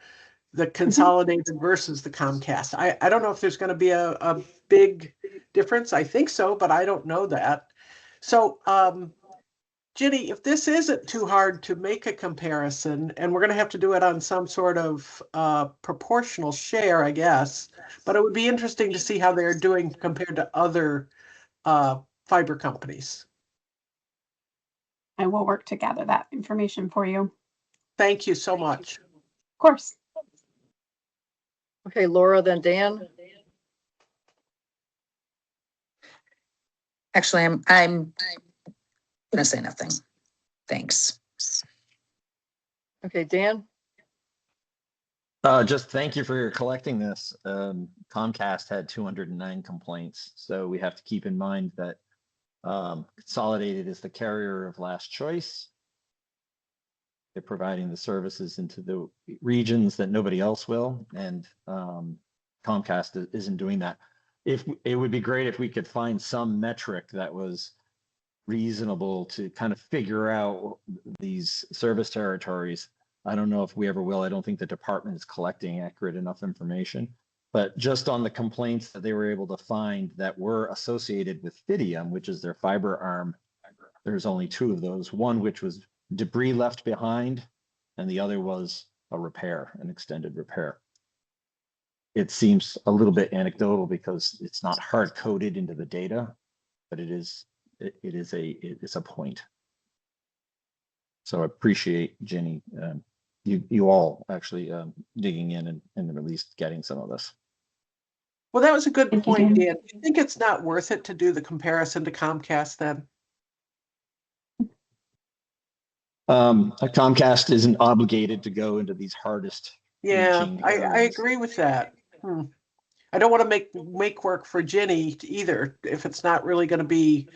the Consolidated versus the Comcast. I don't know if there's going to be a big difference. I think so, but I don't know that. So, Ginny, if this isn't too hard to make a comparison, and we're going to have to do it on some sort of proportional share, I guess, but it would be interesting to see how they're doing compared to other fiber companies. I will work to gather that information for you. Thank you so much. Of course. Okay, Laura, then Dan. Actually, I'm gonna say nothing. Thanks. Okay, Dan. Just thank you for collecting this. Comcast had 209 complaints, so we have to keep in mind that Consolidated is the carrier of last choice. They're providing the services into the regions that nobody else will, and Comcast isn't doing that. If it would be great if we could find some metric that was reasonable to kind of figure out these service territories. I don't know if we ever will. I don't think the department is collecting accurate enough information, but just on the complaints that they were able to find that were associated with Fidium, which is their fiber arm, there's only 2 of those. One which was debris left behind, and the other was a repair, an extended repair. It seems a little bit anecdotal because it's not hard coded into the data, but it's a point. So I appreciate Jenny, you all actually digging in and at least getting some of this. Well, that was a good point, Dan. Do you think it's not worth it to do the comparison to Comcast then? Comcast isn't obligated to go into these hardest. Yeah, I agree with that. I don't want to make work for Ginny either if it's not really going to be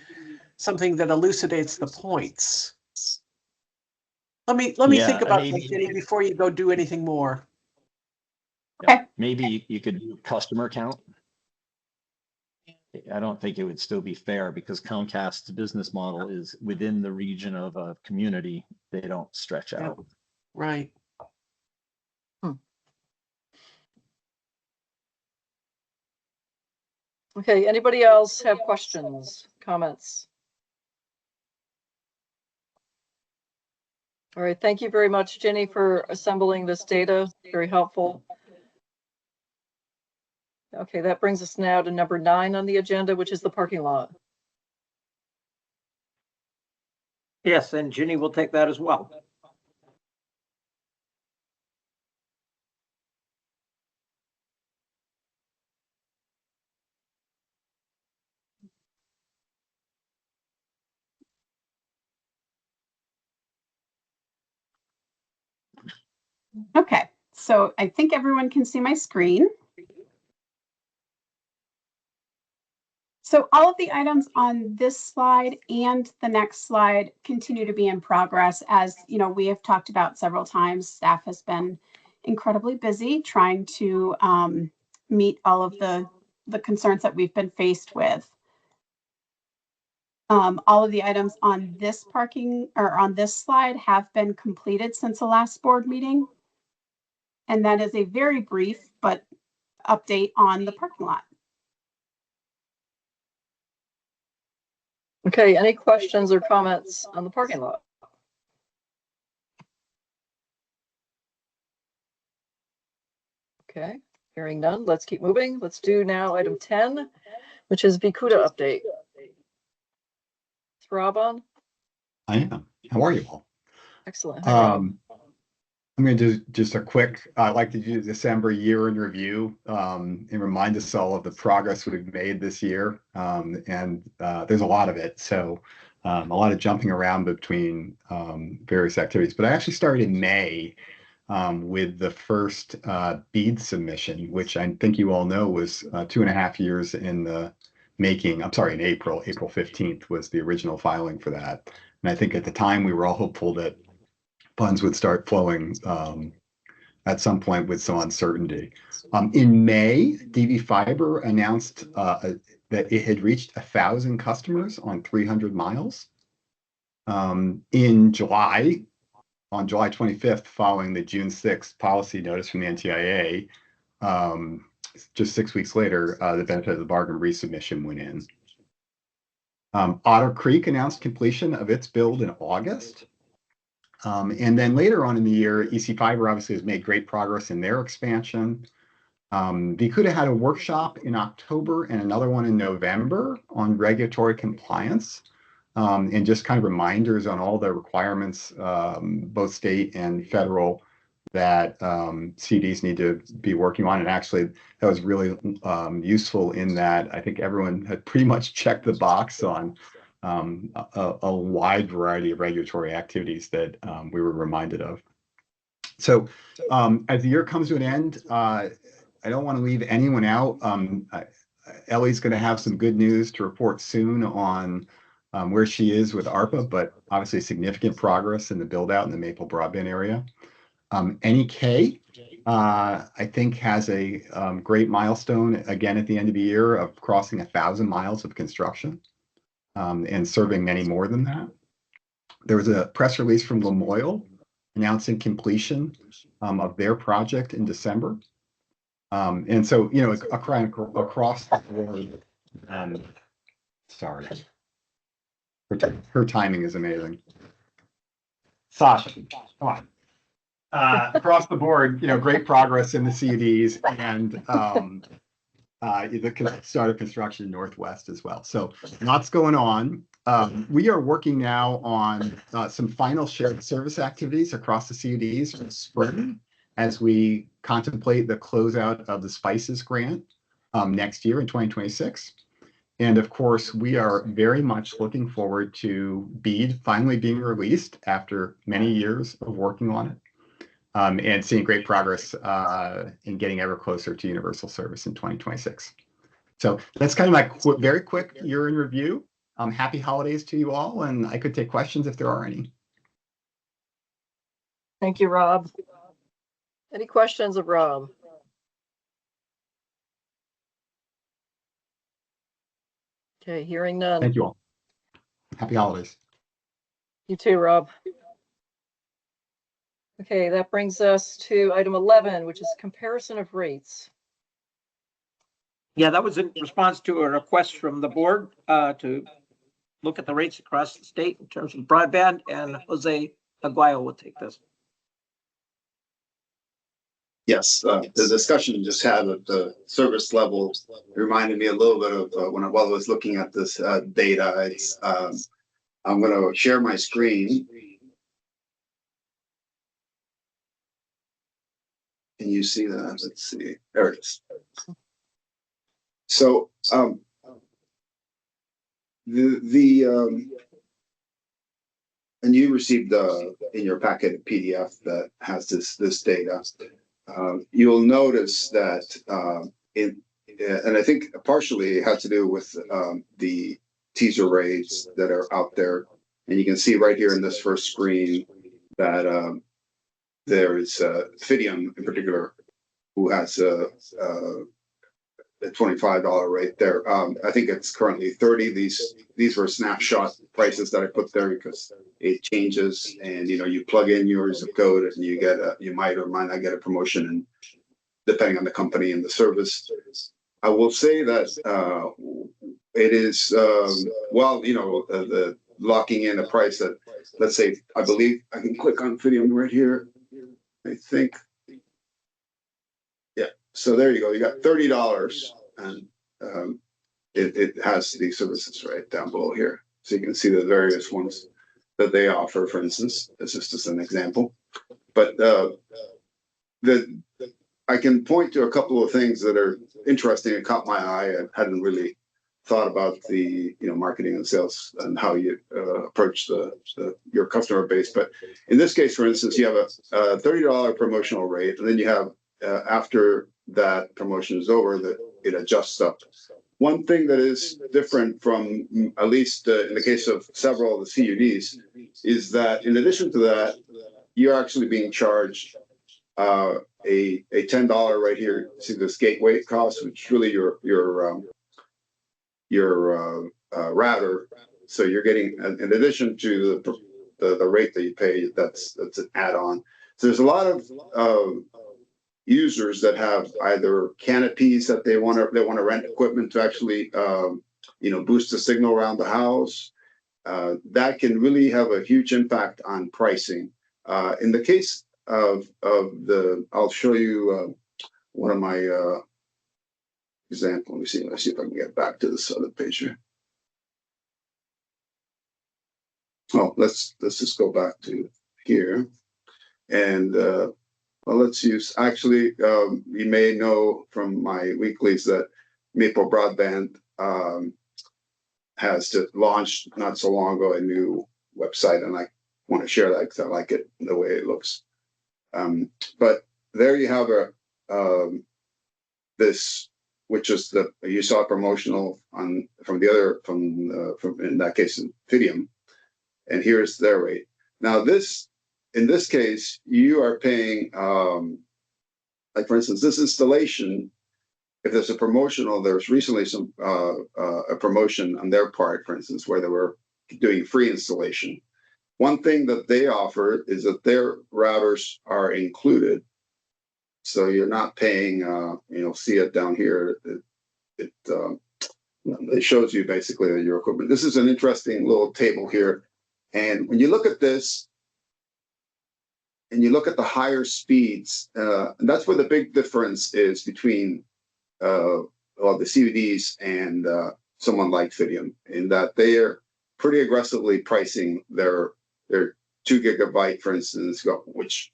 something that elucidates the points. Let me think about that, Ginny, before you go do anything more. Yeah, maybe you could do customer count. I don't think it would still be fair because Comcast's business model is within the region of a community. They don't stretch Yeah. out. Right. Okay, anybody else have questions, comments? All right, thank you very much, Jenny, for assembling this data. Very helpful. Okay, that brings us now to number 9 on the agenda, which is the parking lot. Yes, and Ginny will take that as well. Okay, so I think everyone can see my screen. So all of the items on this slide and the next slide continue to be in progress. As you know, we have talked about several times, staff has been incredibly busy trying to meet all of the concerns that we've been faced with. All of the items on this on this slide have been completed since the last board meeting. And that is a very brief but update on the parking lot. Okay, any questions or comments on the parking lot? Okay, hearing none, let's keep moving. Let's do now item 10, which is Vikuda update. Is Rob on? I am. How are you all? Excellent. Hi, Rob. I'm going to do just a quick, I'd like to do December year in review and remind us all of the progress we've made this year. There's a lot of it. So a lot of jumping around between various activities. But I actually started in May with the first BEAD submission, which I think you all know was 2.5 years in the making. I'm sorry, in April 15th was the original filing for that. And I think at the time we were all hopeful that funds would start flowing at some point with some uncertainty. In May, DV Fiber announced that it had reached 1,000 customers on 300 miles. In July, on July 25th, following the June 6th policy notice from the NTIA, just 6 weeks later, the benefit of the bargain resubmission went in. Otter Creek announced completion of its build in August. And then later on in the year, EC Fiber obviously has made great progress in their expansion. Vikuda had a workshop in October and another one in November on regulatory compliance and just kind of reminders on all the requirements, both state and federal, that CDs need to be working on. And actually, that was really useful in that I think everyone had pretty much checked the box on a wide variety of regulatory activities that we were reminded of. So as the year comes to an end, I don't want to leave anyone out. Ellie's going to have some good news to report soon on where she is with ARPA, but obviously significant progress in the build out in the Maple Broadband area. NEK, I think, has a great milestone again at the end of the year of crossing 1,000 miles of construction. And serving many more than that. There was a press release from Lamoille announcing completion of their project in December. And so, you know, across the board, sorry, her timing is amazing. Sasha, come on. Across the board, you know, great progress in the CDs and the start of construction in Northwest as well. So lots going on. We are working now on some final shared service activities across the CUDs for the spring as we contemplate the closeout of the Spices grant next year in 2026. And of course, we are very much looking forward to BEAD finally being released after many years of working on it. And seeing great progress in getting ever closer to universal service in 2026. So that's kind of my very quick year in review. Happy holidays to you all, and I could take questions if there are any. Thank you, Rob. Any questions of Rob? Okay, hearing none. Thank you all. Happy holidays. You too, Rob. Okay, that brings us to item 11, which is comparison of rates. Yeah, that was in response to a request from the board to look at the rates across the state in terms of broadband, and Jose Aguayo will take this. Yes, the discussion just had at the service level reminded me a little bit of while I was looking at this data. It's I'm going to share my screen. Can you see that? Let's see. There it is. So and you received in your packet a PDF that has this data. You'll notice that and I think partially it had to do with the teaser rates that are out there. And you can see right here in this first screen that there is Fidium in particular, who has a $25 rate there. I think it's currently 30. These were snapshot prices that I put there because it changes, and you plug in your zip code and you get you might or might not get a promotion, and depending on the company and the service. I will say that it is the locking in a price that, let's say, I believe I can click on Fidium right here. I think. Yeah, so there you go. You got $30, and it has the services right down below here. So you can see the various ones that they offer, for instance. This is just an example. But I can point to a couple of things that are interesting and caught my eye. I hadn't really thought about the marketing and sales and how you approach your customer base. But in this case, for instance, you have a $30 promotional rate, and then you have after that promotion is over, that it adjusts up. One thing that is different from, at least in the case of several of the CUDs, is that in addition to that, you're actually being charged a $10 right here. See this gateway cost, which is really your router. So you're getting, in addition to the rate that you pay, that's an add-on. So there's a lot of users that have either canopies that they want to rent equipment to actually boost the signal around the house. That can really have a huge impact on pricing. In the case of I'll show you one of my examples. Let me see if I can get back to this other page here. Oh, let's just go back to here, and well, let's use, actually, you may know from my weeklies that Maple Broadband has just launched not so long ago a new website, and I want to share that because I like it the way it looks. But there you have this, which is you saw promotional from in that case in Fidium, and here's their rate. Now in this case, you are paying, like for instance, this installation, if there's a promotional, there's recently a promotion on their part, for instance, where they were doing free installation. One thing that they offer is that their routers are included. So you're not paying, see it down here. It shows you basically that your equipment. This is an interesting little table here. And when you look at this, and you look at the higher speeds, and that's where the big difference is between the CUDs and someone like Fidium, in that they are pretty aggressively pricing their 2 gigabyte, for instance, which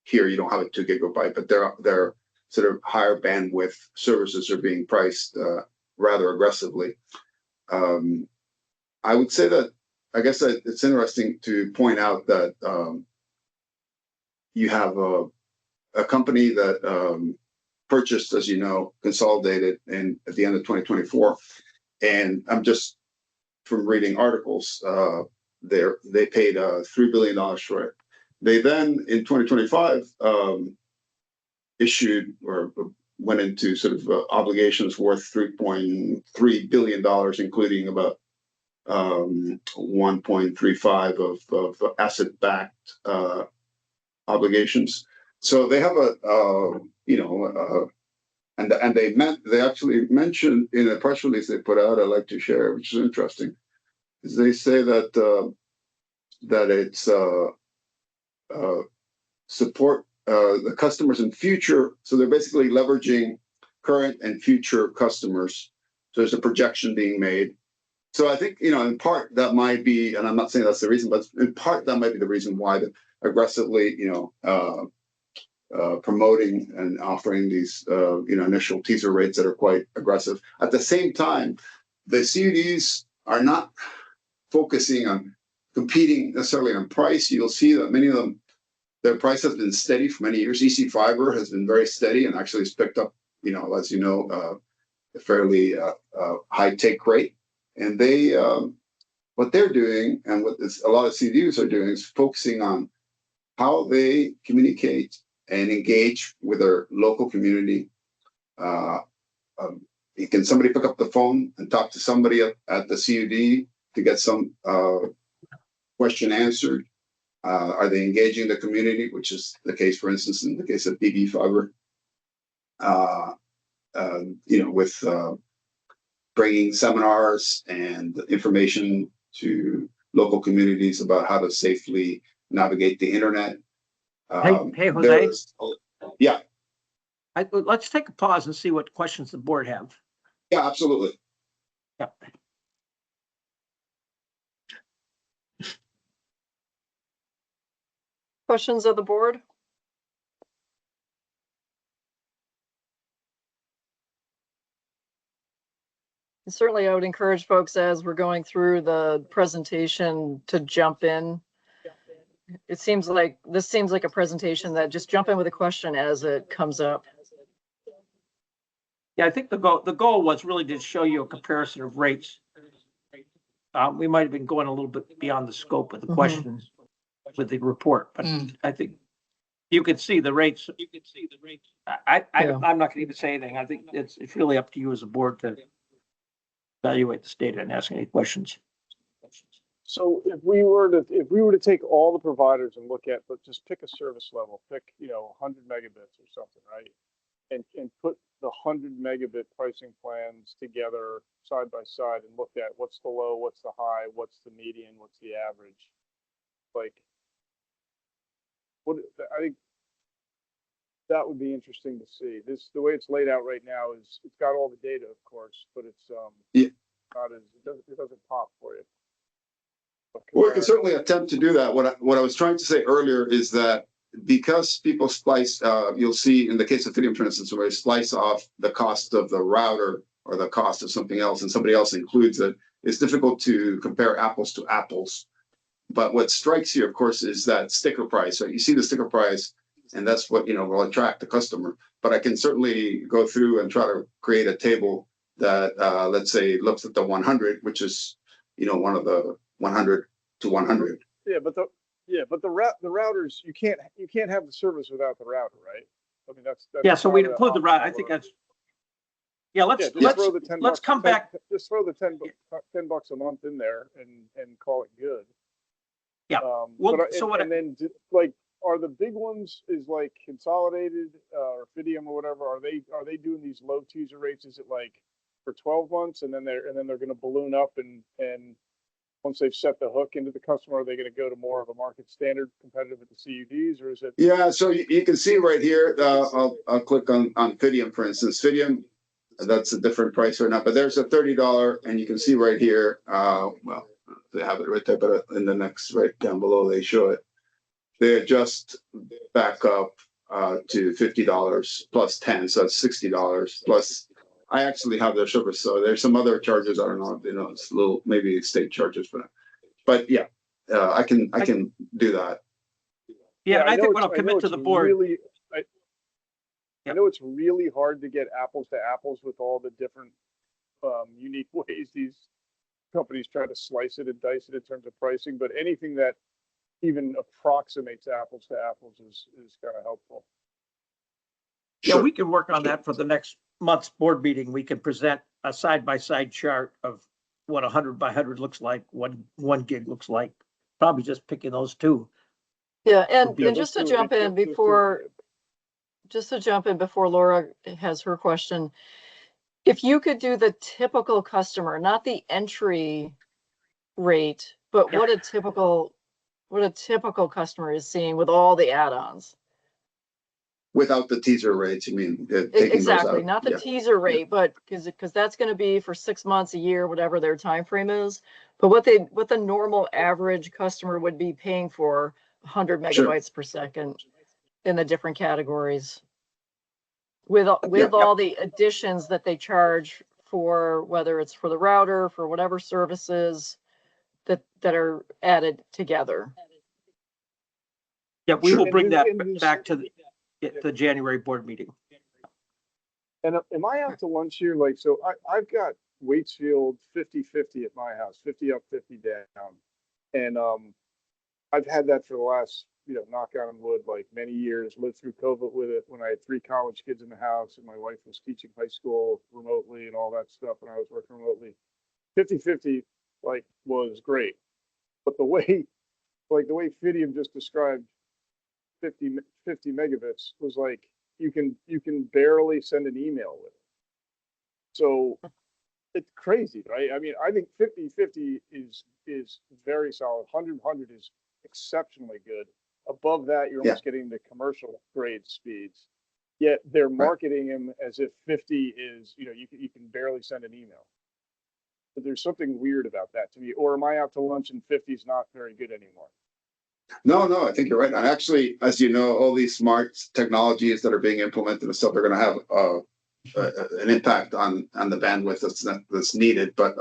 here you don't have a 2 gigabyte, but their sort of higher bandwidth services are being priced rather aggressively. I would say that, I guess it's interesting to point out that you have a company that purchased, as you know, Consolidated at the end of 2024. And I'm just, from reading articles, they paid $3 billion for it. They then, in 2025, issued or went into sort of obligations worth $3.3 billion, including about 1.35 of asset-backed obligations. So they have and they actually mentioned in a press release they put out, I'd like to share, which is interesting, is they say that it's support the customers in future. So they're basically leveraging current and future customers. So there's a projection being made. So I think, in part that might be, and I'm not saying that's the reason, but in part that might be the reason why they're aggressively, promoting and offering these, initial teaser rates that are quite aggressive. At the same time, the CUDs are not focusing on competing necessarily on price. You'll see that many of them, their price has been steady for many years. EC Fiber has been very steady and actually has picked up, as you know, a fairly high take rate. And they, what they're doing, and what a lot of CDUs are doing, is focusing on how they communicate and engage with their local community. Can somebody pick up the phone and talk to somebody at the CUD to get some question answered? Are they engaging the community, which is the case, for instance, in the case of BB Fiber, with bringing seminars and information to local communities about how to safely navigate the internet. Hey, Jose. Yeah. Let's take a pause and see what questions the board have. Yeah, absolutely. Yeah. Questions of the board? And certainly, I would encourage folks as we're going through the presentation to jump in. This seems like a presentation that just jump in with a question as it comes up. Yeah, I think the goal was really to show you a comparison of rates. We might have been going a little bit beyond the scope of the questions with the report, but I think you can see the rates. I'm not going to even say anything. I think it's really up to you as a board to evaluate this data and ask any questions. So if we were to take all the providers and look at, but just pick a service level, pick 100 megabits or something, right? And put the 100 megabit pricing plans together side by side and look at what's the low, what's the high, what's the median, what's the average. Like, I think that would be interesting to see. The way it's laid out right now is it's got all the data, of course, but it's not as it doesn't pop for you. Well, we can certainly attempt to do that. What I was trying to say earlier is that because people splice, you'll see in the case of Fidium, for instance, where they splice off the cost of the router or the cost of something else, and somebody else includes it, it's difficult to compare apples to apples. But what strikes you, of course, is that sticker price. So you see the sticker price, and that's what will attract the customer. But I can certainly go through and try to create a table that, let's say, looks at the 100, which is one of the 100 to 100. Yeah, but the routers, you can't have the service without the router, right? I mean that's yeah. So we include the router. I think that's let's come back. Just throw the $10 a month in there and call it good. Yeah. Are the big ones is like Consolidated or Fidium or whatever? Are they doing these low teaser rates? Is it like for 12 months and then they're going to balloon up and once they've set the hook into the customer, are they going to go to more of a market standard competitive with the CUDs, or is it? Yeah, so you can see right here. I'll click on Fidium, for instance. Fidium, that's a different price right now, but there's a $30, and you can see right here. Well, they have it right there, but in the next right down below, they show it. They adjust back up to $50 plus 10, so that's $60 plus. I actually have their service, so there's some other charges. I don't know, it's a little maybe state charges for that. But yeah, I can do that. Yeah, I think what I'll commit to the board. I know it's really hard to get apples to apples with all the different unique ways these companies try to slice it and dice it in terms of pricing, but anything that even approximates apples to apples is kind of helpful. Yeah, Sure. we can work on that for the next month's board meeting. We can present a side-by-side chart of what 100 by 100 looks like, what 1 gig looks like. Probably just picking those two. Yeah, Would be- and just to jump in before Laura has her question, if you could do the typical customer, not the entry rate, but what a typical customer is seeing with all the add-ons. Without the teaser rates, you mean, taking those Exactly, out? not the Yeah. teaser rate, but because that's going to be for 6 months, a year, whatever their time frame is. But what the normal average customer would be paying for 100 Sure. megabytes per second in the different categories, with Yeah. all the additions that they charge for, whether it's for the router, for whatever services that are added together. Yeah, we Sure. will bring that And this- back to the January board meeting. And am I out to lunch here? Like, so I've got Waitsfield 50/50 at my house, 50 up, 50 down. And I've had that for the last, knock on wood, like many years, lived through COVID with it when I had 3 college kids in the house and my wife was teaching high school remotely and all that stuff when I was working remotely. 50/50 like was great. But the way Fidium just described 50 megabits was like you can barely send an email with it. So it's crazy, right? I mean, I think 50/50 is very solid. 100/100 is exceptionally good. Above that, you're almost getting the commercial grade speeds. Yet they're marketing him as if 50 is, you can barely send an email. But there's something weird about that to me. Or am I out to lunch and 50 is not very good anymore? No, I think you're right. And actually, as you know, all these smart technologies that are being implemented and stuff are going to have an impact on the bandwidth that's needed. But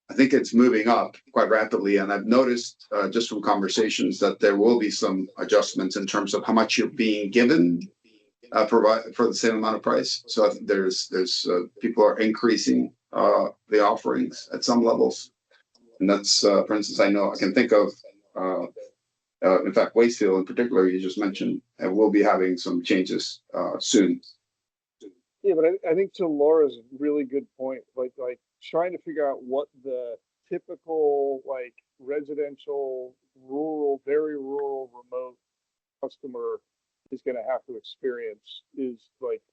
I think it's moving up quite rapidly. And I've noticed just from conversations that there will be some adjustments in terms of how much you're being given for the same amount of price. So I think there's people are increasing the offerings at some levels. And that's, for instance, I can think of, in fact, Waitsfield in particular, you just mentioned, and we'll be having some changes soon. Yeah, but I think to Laura's really good point, like trying to figure out what the typical like residential, rural, very rural, remote customer is going to have to experience is like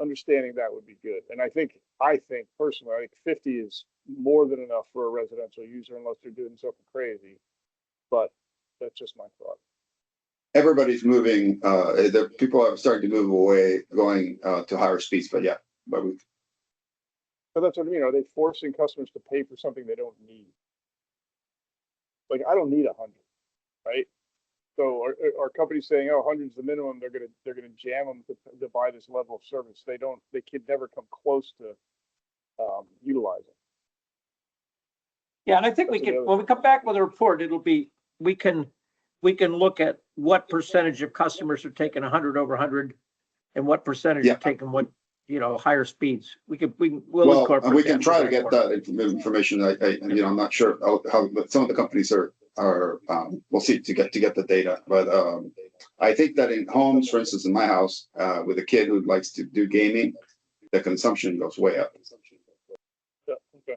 understanding that would be good. And I think personally, I think 50 is more than enough for a residential user unless they're doing something crazy. But that's just my thought. Everybody's moving. People are starting to move away, going to higher speeds. But yeah, but that's what I mean. Are they forcing customers to pay for something they don't need? Like, I don't need 100, right? So are companies saying, "Oh, 100 is the minimum"? They're gonna jam them to buy this level of service. They can never come close to utilizing. Yeah, and I think when we come back with a report, it'll be, we can look at what percentage of customers are taking 100 over 100 and what percentage are taking what, higher speeds. We'll incorporate we can try to get report. that information. I'm not sure how but some of the companies are we'll see to get the data. But I think that in homes, for instance, in my house, with a kid who likes to do gaming, the consumption goes way up. Yeah, okay.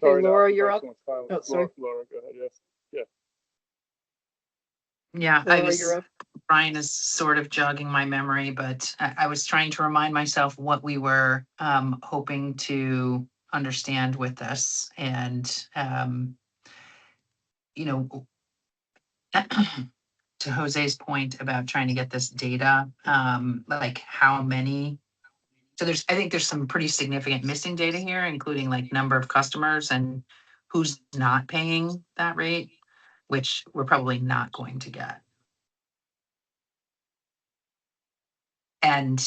Sorry, Laura, you're up. Oh, sorry. Laura, go ahead. Yes. Yeah, Laura, Brian is sort of jogging my memory, but I was trying to remind myself what we were hoping to understand with this. And, to Jose's point about trying to get this data, like how many. So I think there's some pretty significant missing data here, including like number of customers and who's not paying that rate, which we're probably not going to get. And,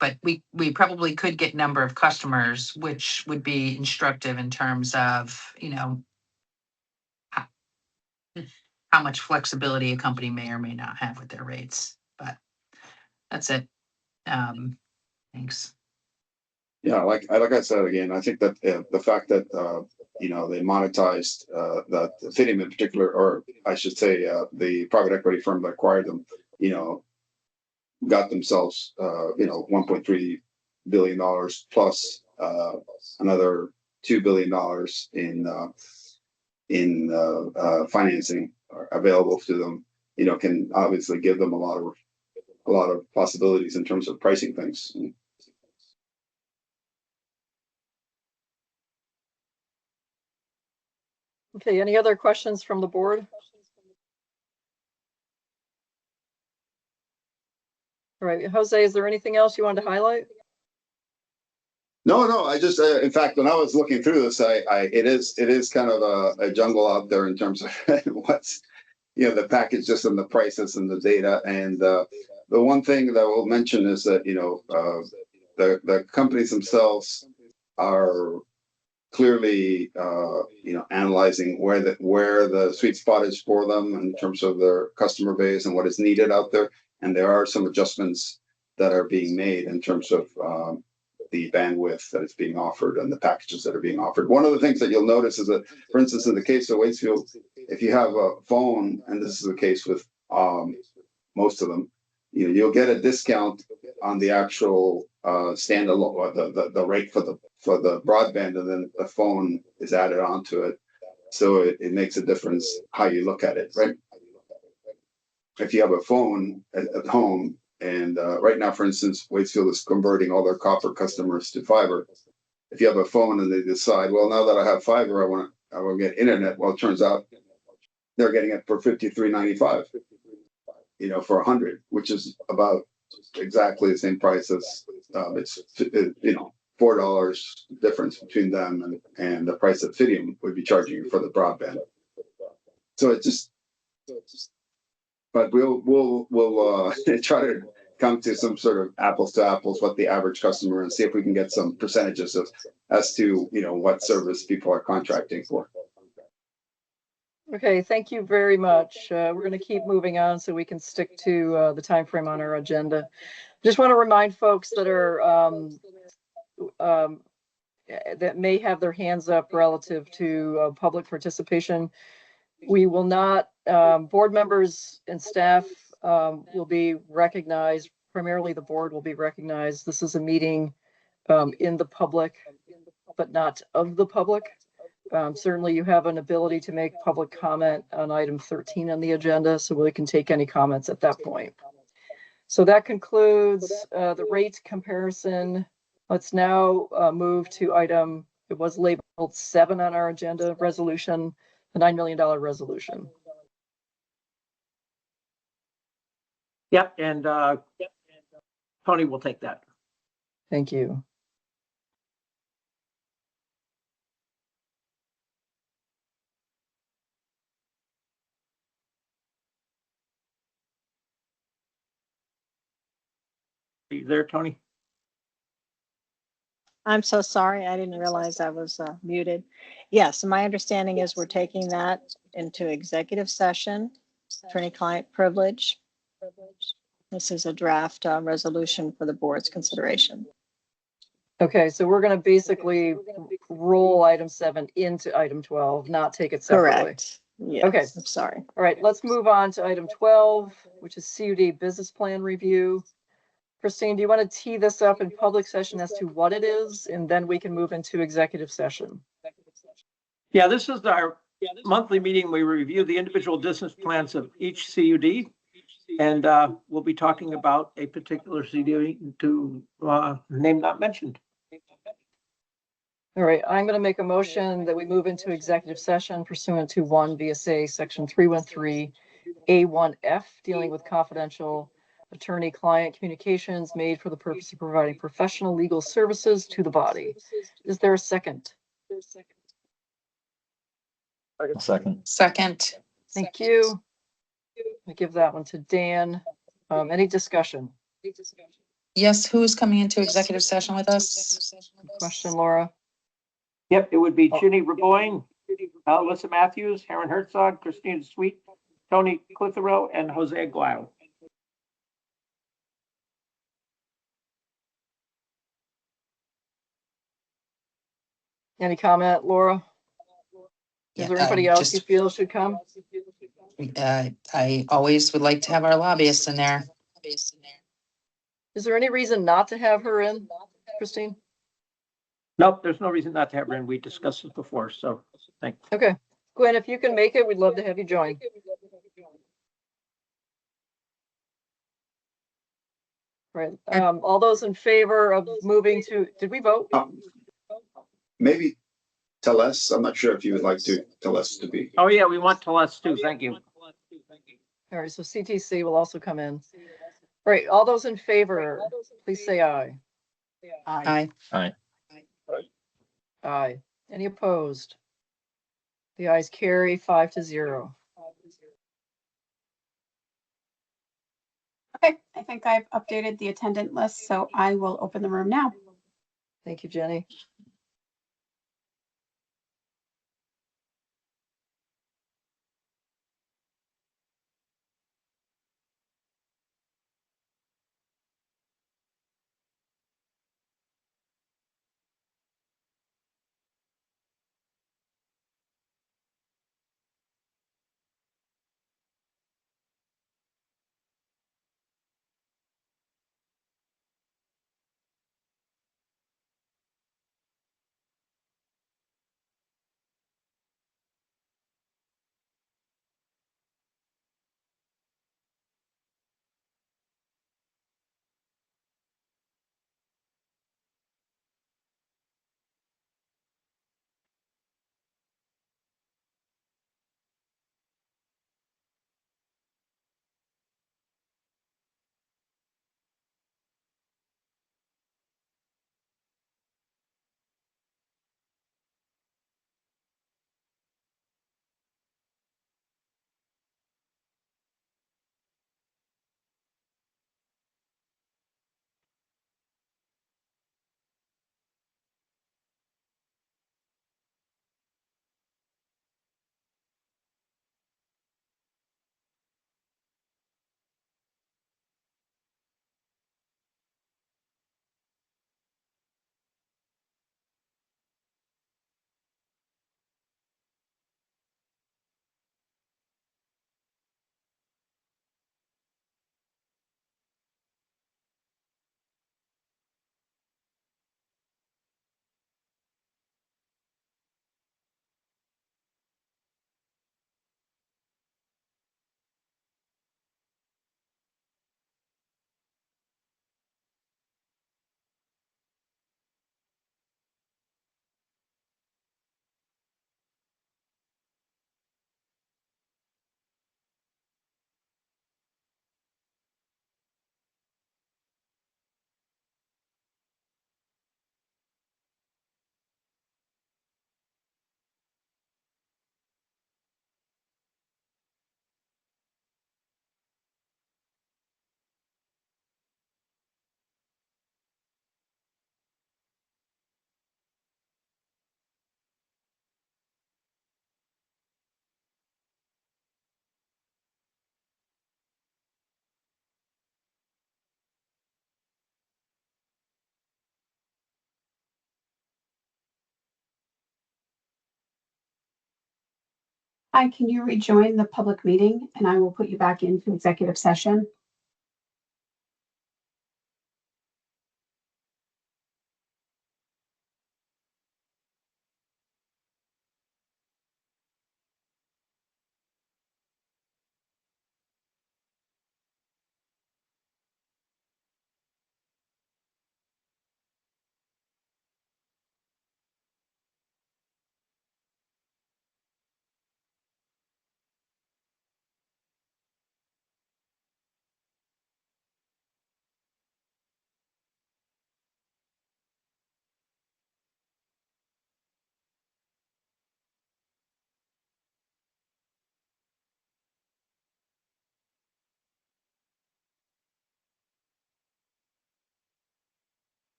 but we probably could get number of customers, which would be instructive in terms of, how much flexibility a company may or may not have with their rates. But that's it. Thanks. Yeah, like I said again, I think that the fact that they monetized that Fidium in particular, or I should say, the private equity firm that acquired them, got themselves, $1.3 billion plus another $2 billion in financing available to them. Can obviously give them a lot of possibilities in terms of pricing things. Okay, any other questions from the board? All right, Jose, is there anything else you wanted to highlight? No, I just, in fact, when I was looking through this, it is kind of a jungle out there in terms of what's, the package, just and the prices and the data. And the one thing that we'll mention is that, the companies themselves are clearly, analyzing where the sweet spot is for them in terms of their customer base and what is needed out there. And there are some adjustments that are being made in terms of the bandwidth that is being offered and the packages that are being offered. One of the things that you'll notice is that, for instance, in the case of Waitsfield, if you have a phone, and this is the case with most of them, you'll get a discount on the actual standalone, the rate for the broadband, and then the phone is added onto it. So it makes a difference how you look at it, right? If you have a phone at home, and right now, for instance, Waitsfield is converting all their copper customers to fiber. If you have a phone and they decide, well, now that I have fiber, I want to get internet. Well, it turns out they're getting it for $53.95, for 100, which is about exactly the same price as it's $4 difference between them and the price that Fidium would be charging you for the broadband. So it just. But we'll try to come to some sort of apples to apples, what the average customer, and see if we can get some percentages as to what service people are contracting for. Okay, thank you very much. We're going to keep moving on so we can stick to the time frame on our agenda. Just want to remind folks that are that may have their hands up relative to public participation. We will not, board members and staff will be recognized. Primarily, the board will be recognized. This is a meeting in the public, but not of the public. Certainly, you have an ability to make public comment on item 13 on the agenda, so we can take any comments at that point. So that concludes the rate comparison. Let's now move to item, it was labeled 7 on our agenda, resolution, the $9 million resolution. Yep, and Tony will take that. Thank you. Are you there, Tony? I'm so sorry. I didn't realize I was muted. Yes, my understanding is we're taking that into executive session, attorney-client privilege. This is a draft resolution for the board's consideration. Okay, so we're going to basically roll item 7 into item 12, not take it separately. Correct. Yes, Okay. I'm sorry. All right, let's move on to item 12, which is CUD business plan review. Christine, do you want to tee this up in public session as to what it is, and then we can move into executive session? Yeah, this is our monthly meeting. We review the individual business plans of each CUD, and we'll be talking about a particular CUD to name not mentioned. All right, I'm going to make a motion that we move into executive session pursuant to 1 VSA section 313 A1F, dealing with confidential attorney-client communications made for the purpose of providing professional legal services to the body. Is there a second? A second. Second. Thank you. I give that one to Dan. Any discussion? Yes, who's coming into executive session with us? Question, Laura? Yep, it would be Ginny Reboyne, Alyssa Matthews, Aaron Herzog, Christina Sweet, Tony Clitheroe, and Jose Aguayo. Any comment, Laura? Is Yeah, there anybody else you just, feel should come? I always would like to have our lobbyists in there. Is there any reason not to have her in, Christine? Nope, there's no reason not to have her in. We discussed this before, so thank you. Okay, Gwen, if you can make it, we'd love to have you join. Right, all those in favor of moving to, did we vote? Maybe tell us, I'm not sure if you would like to tell us to be. Oh, yeah, we want to us too. Thank you. All right, so CTC will also come in. Right, all those in favor, please say aye. Aye. Aye. Aye. Any opposed? The ayes carry 5-0. Okay, I think I've updated the attendant list, so I will open the room now. Thank you, Jenny. Hi, can you rejoin the public meeting and I will put you back into executive session?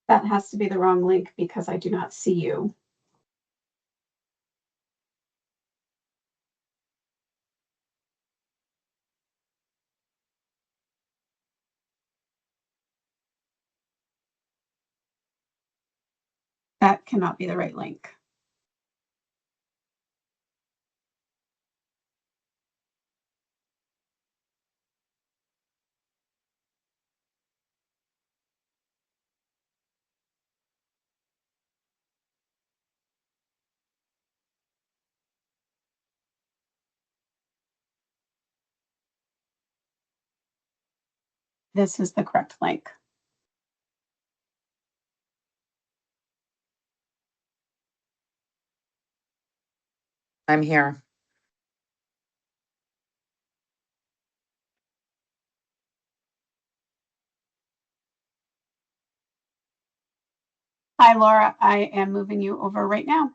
That has to be the wrong link because I do not see you. That cannot be the right link. This is the correct link. I'm here. Hi, Laura. I am moving you over right now.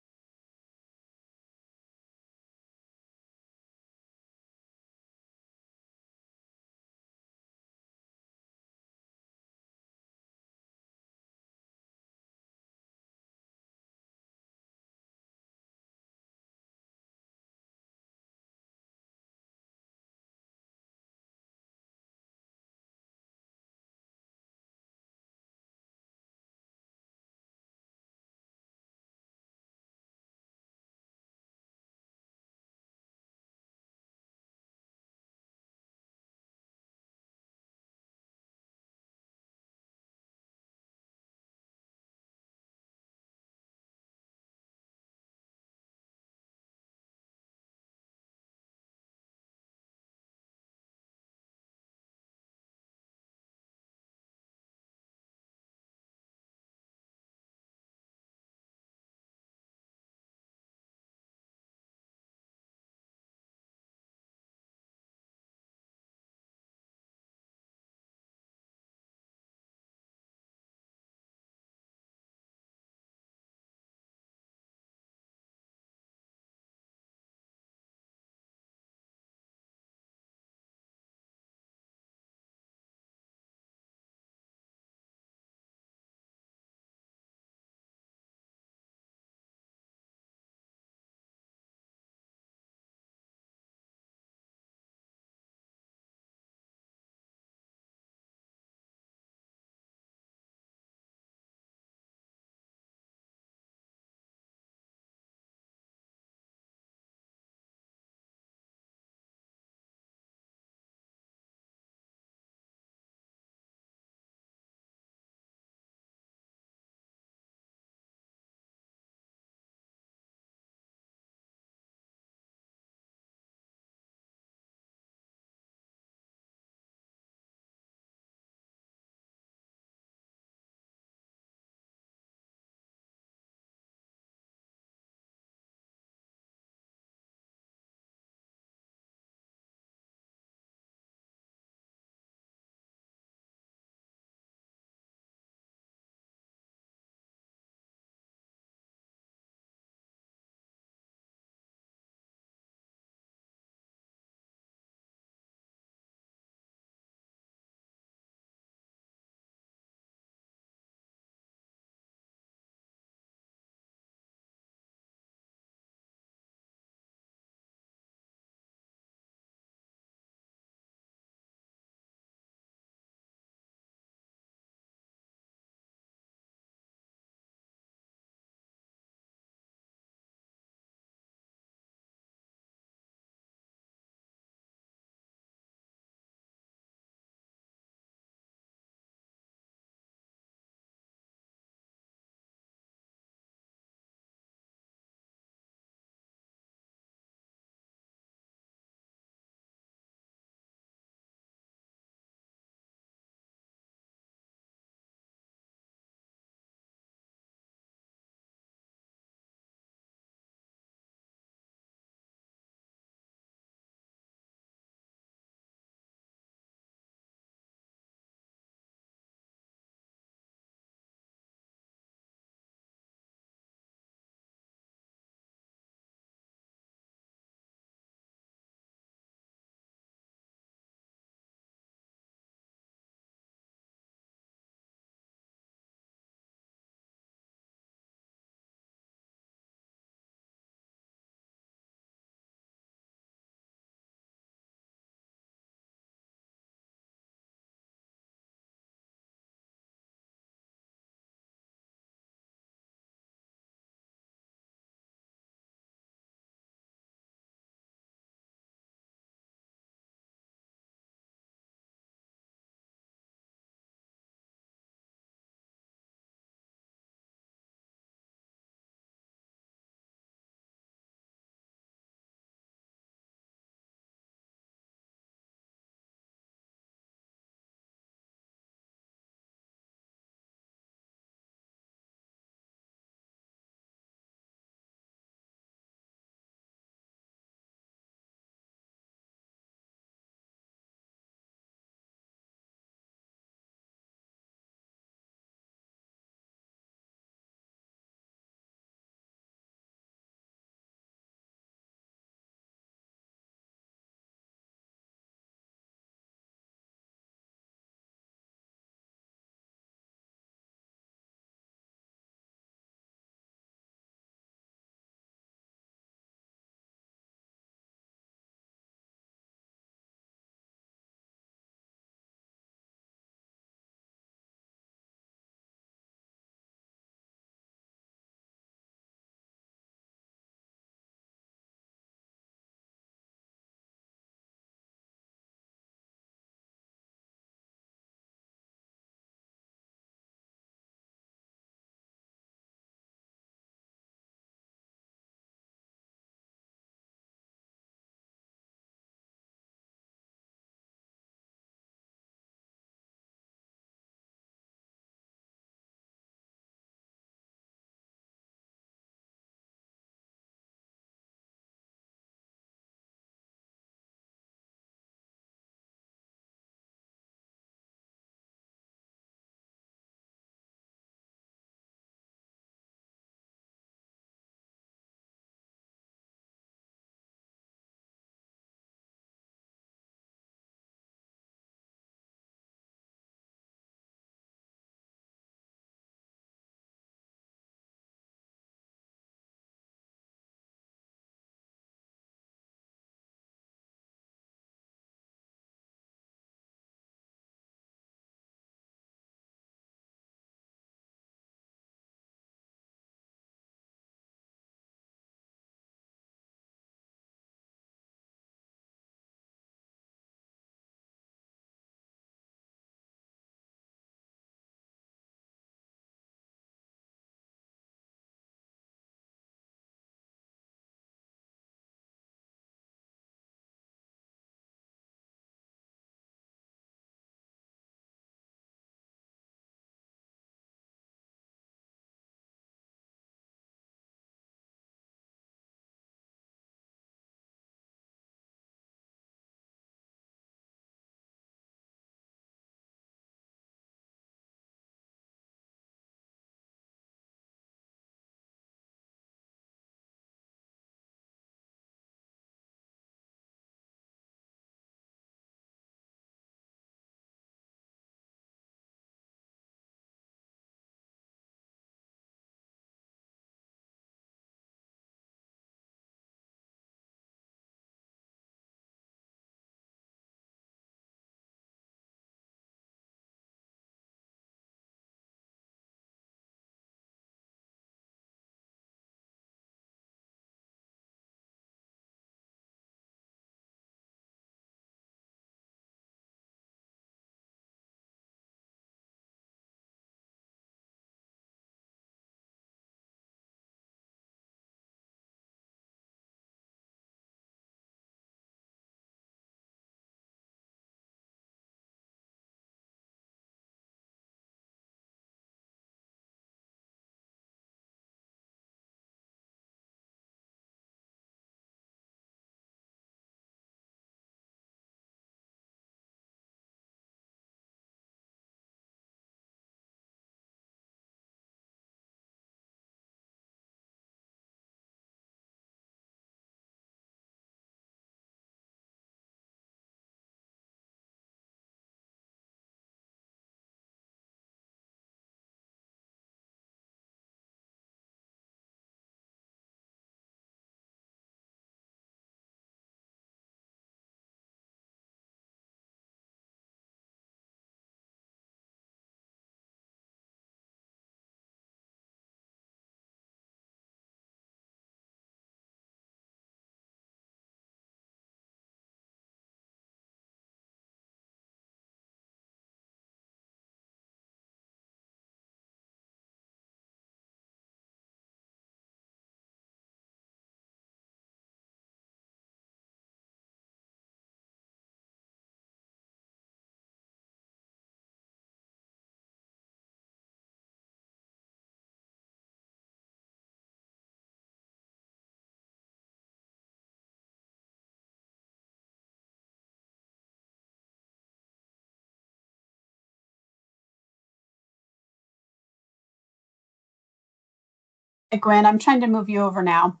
Gwen, I'm trying to move you over now.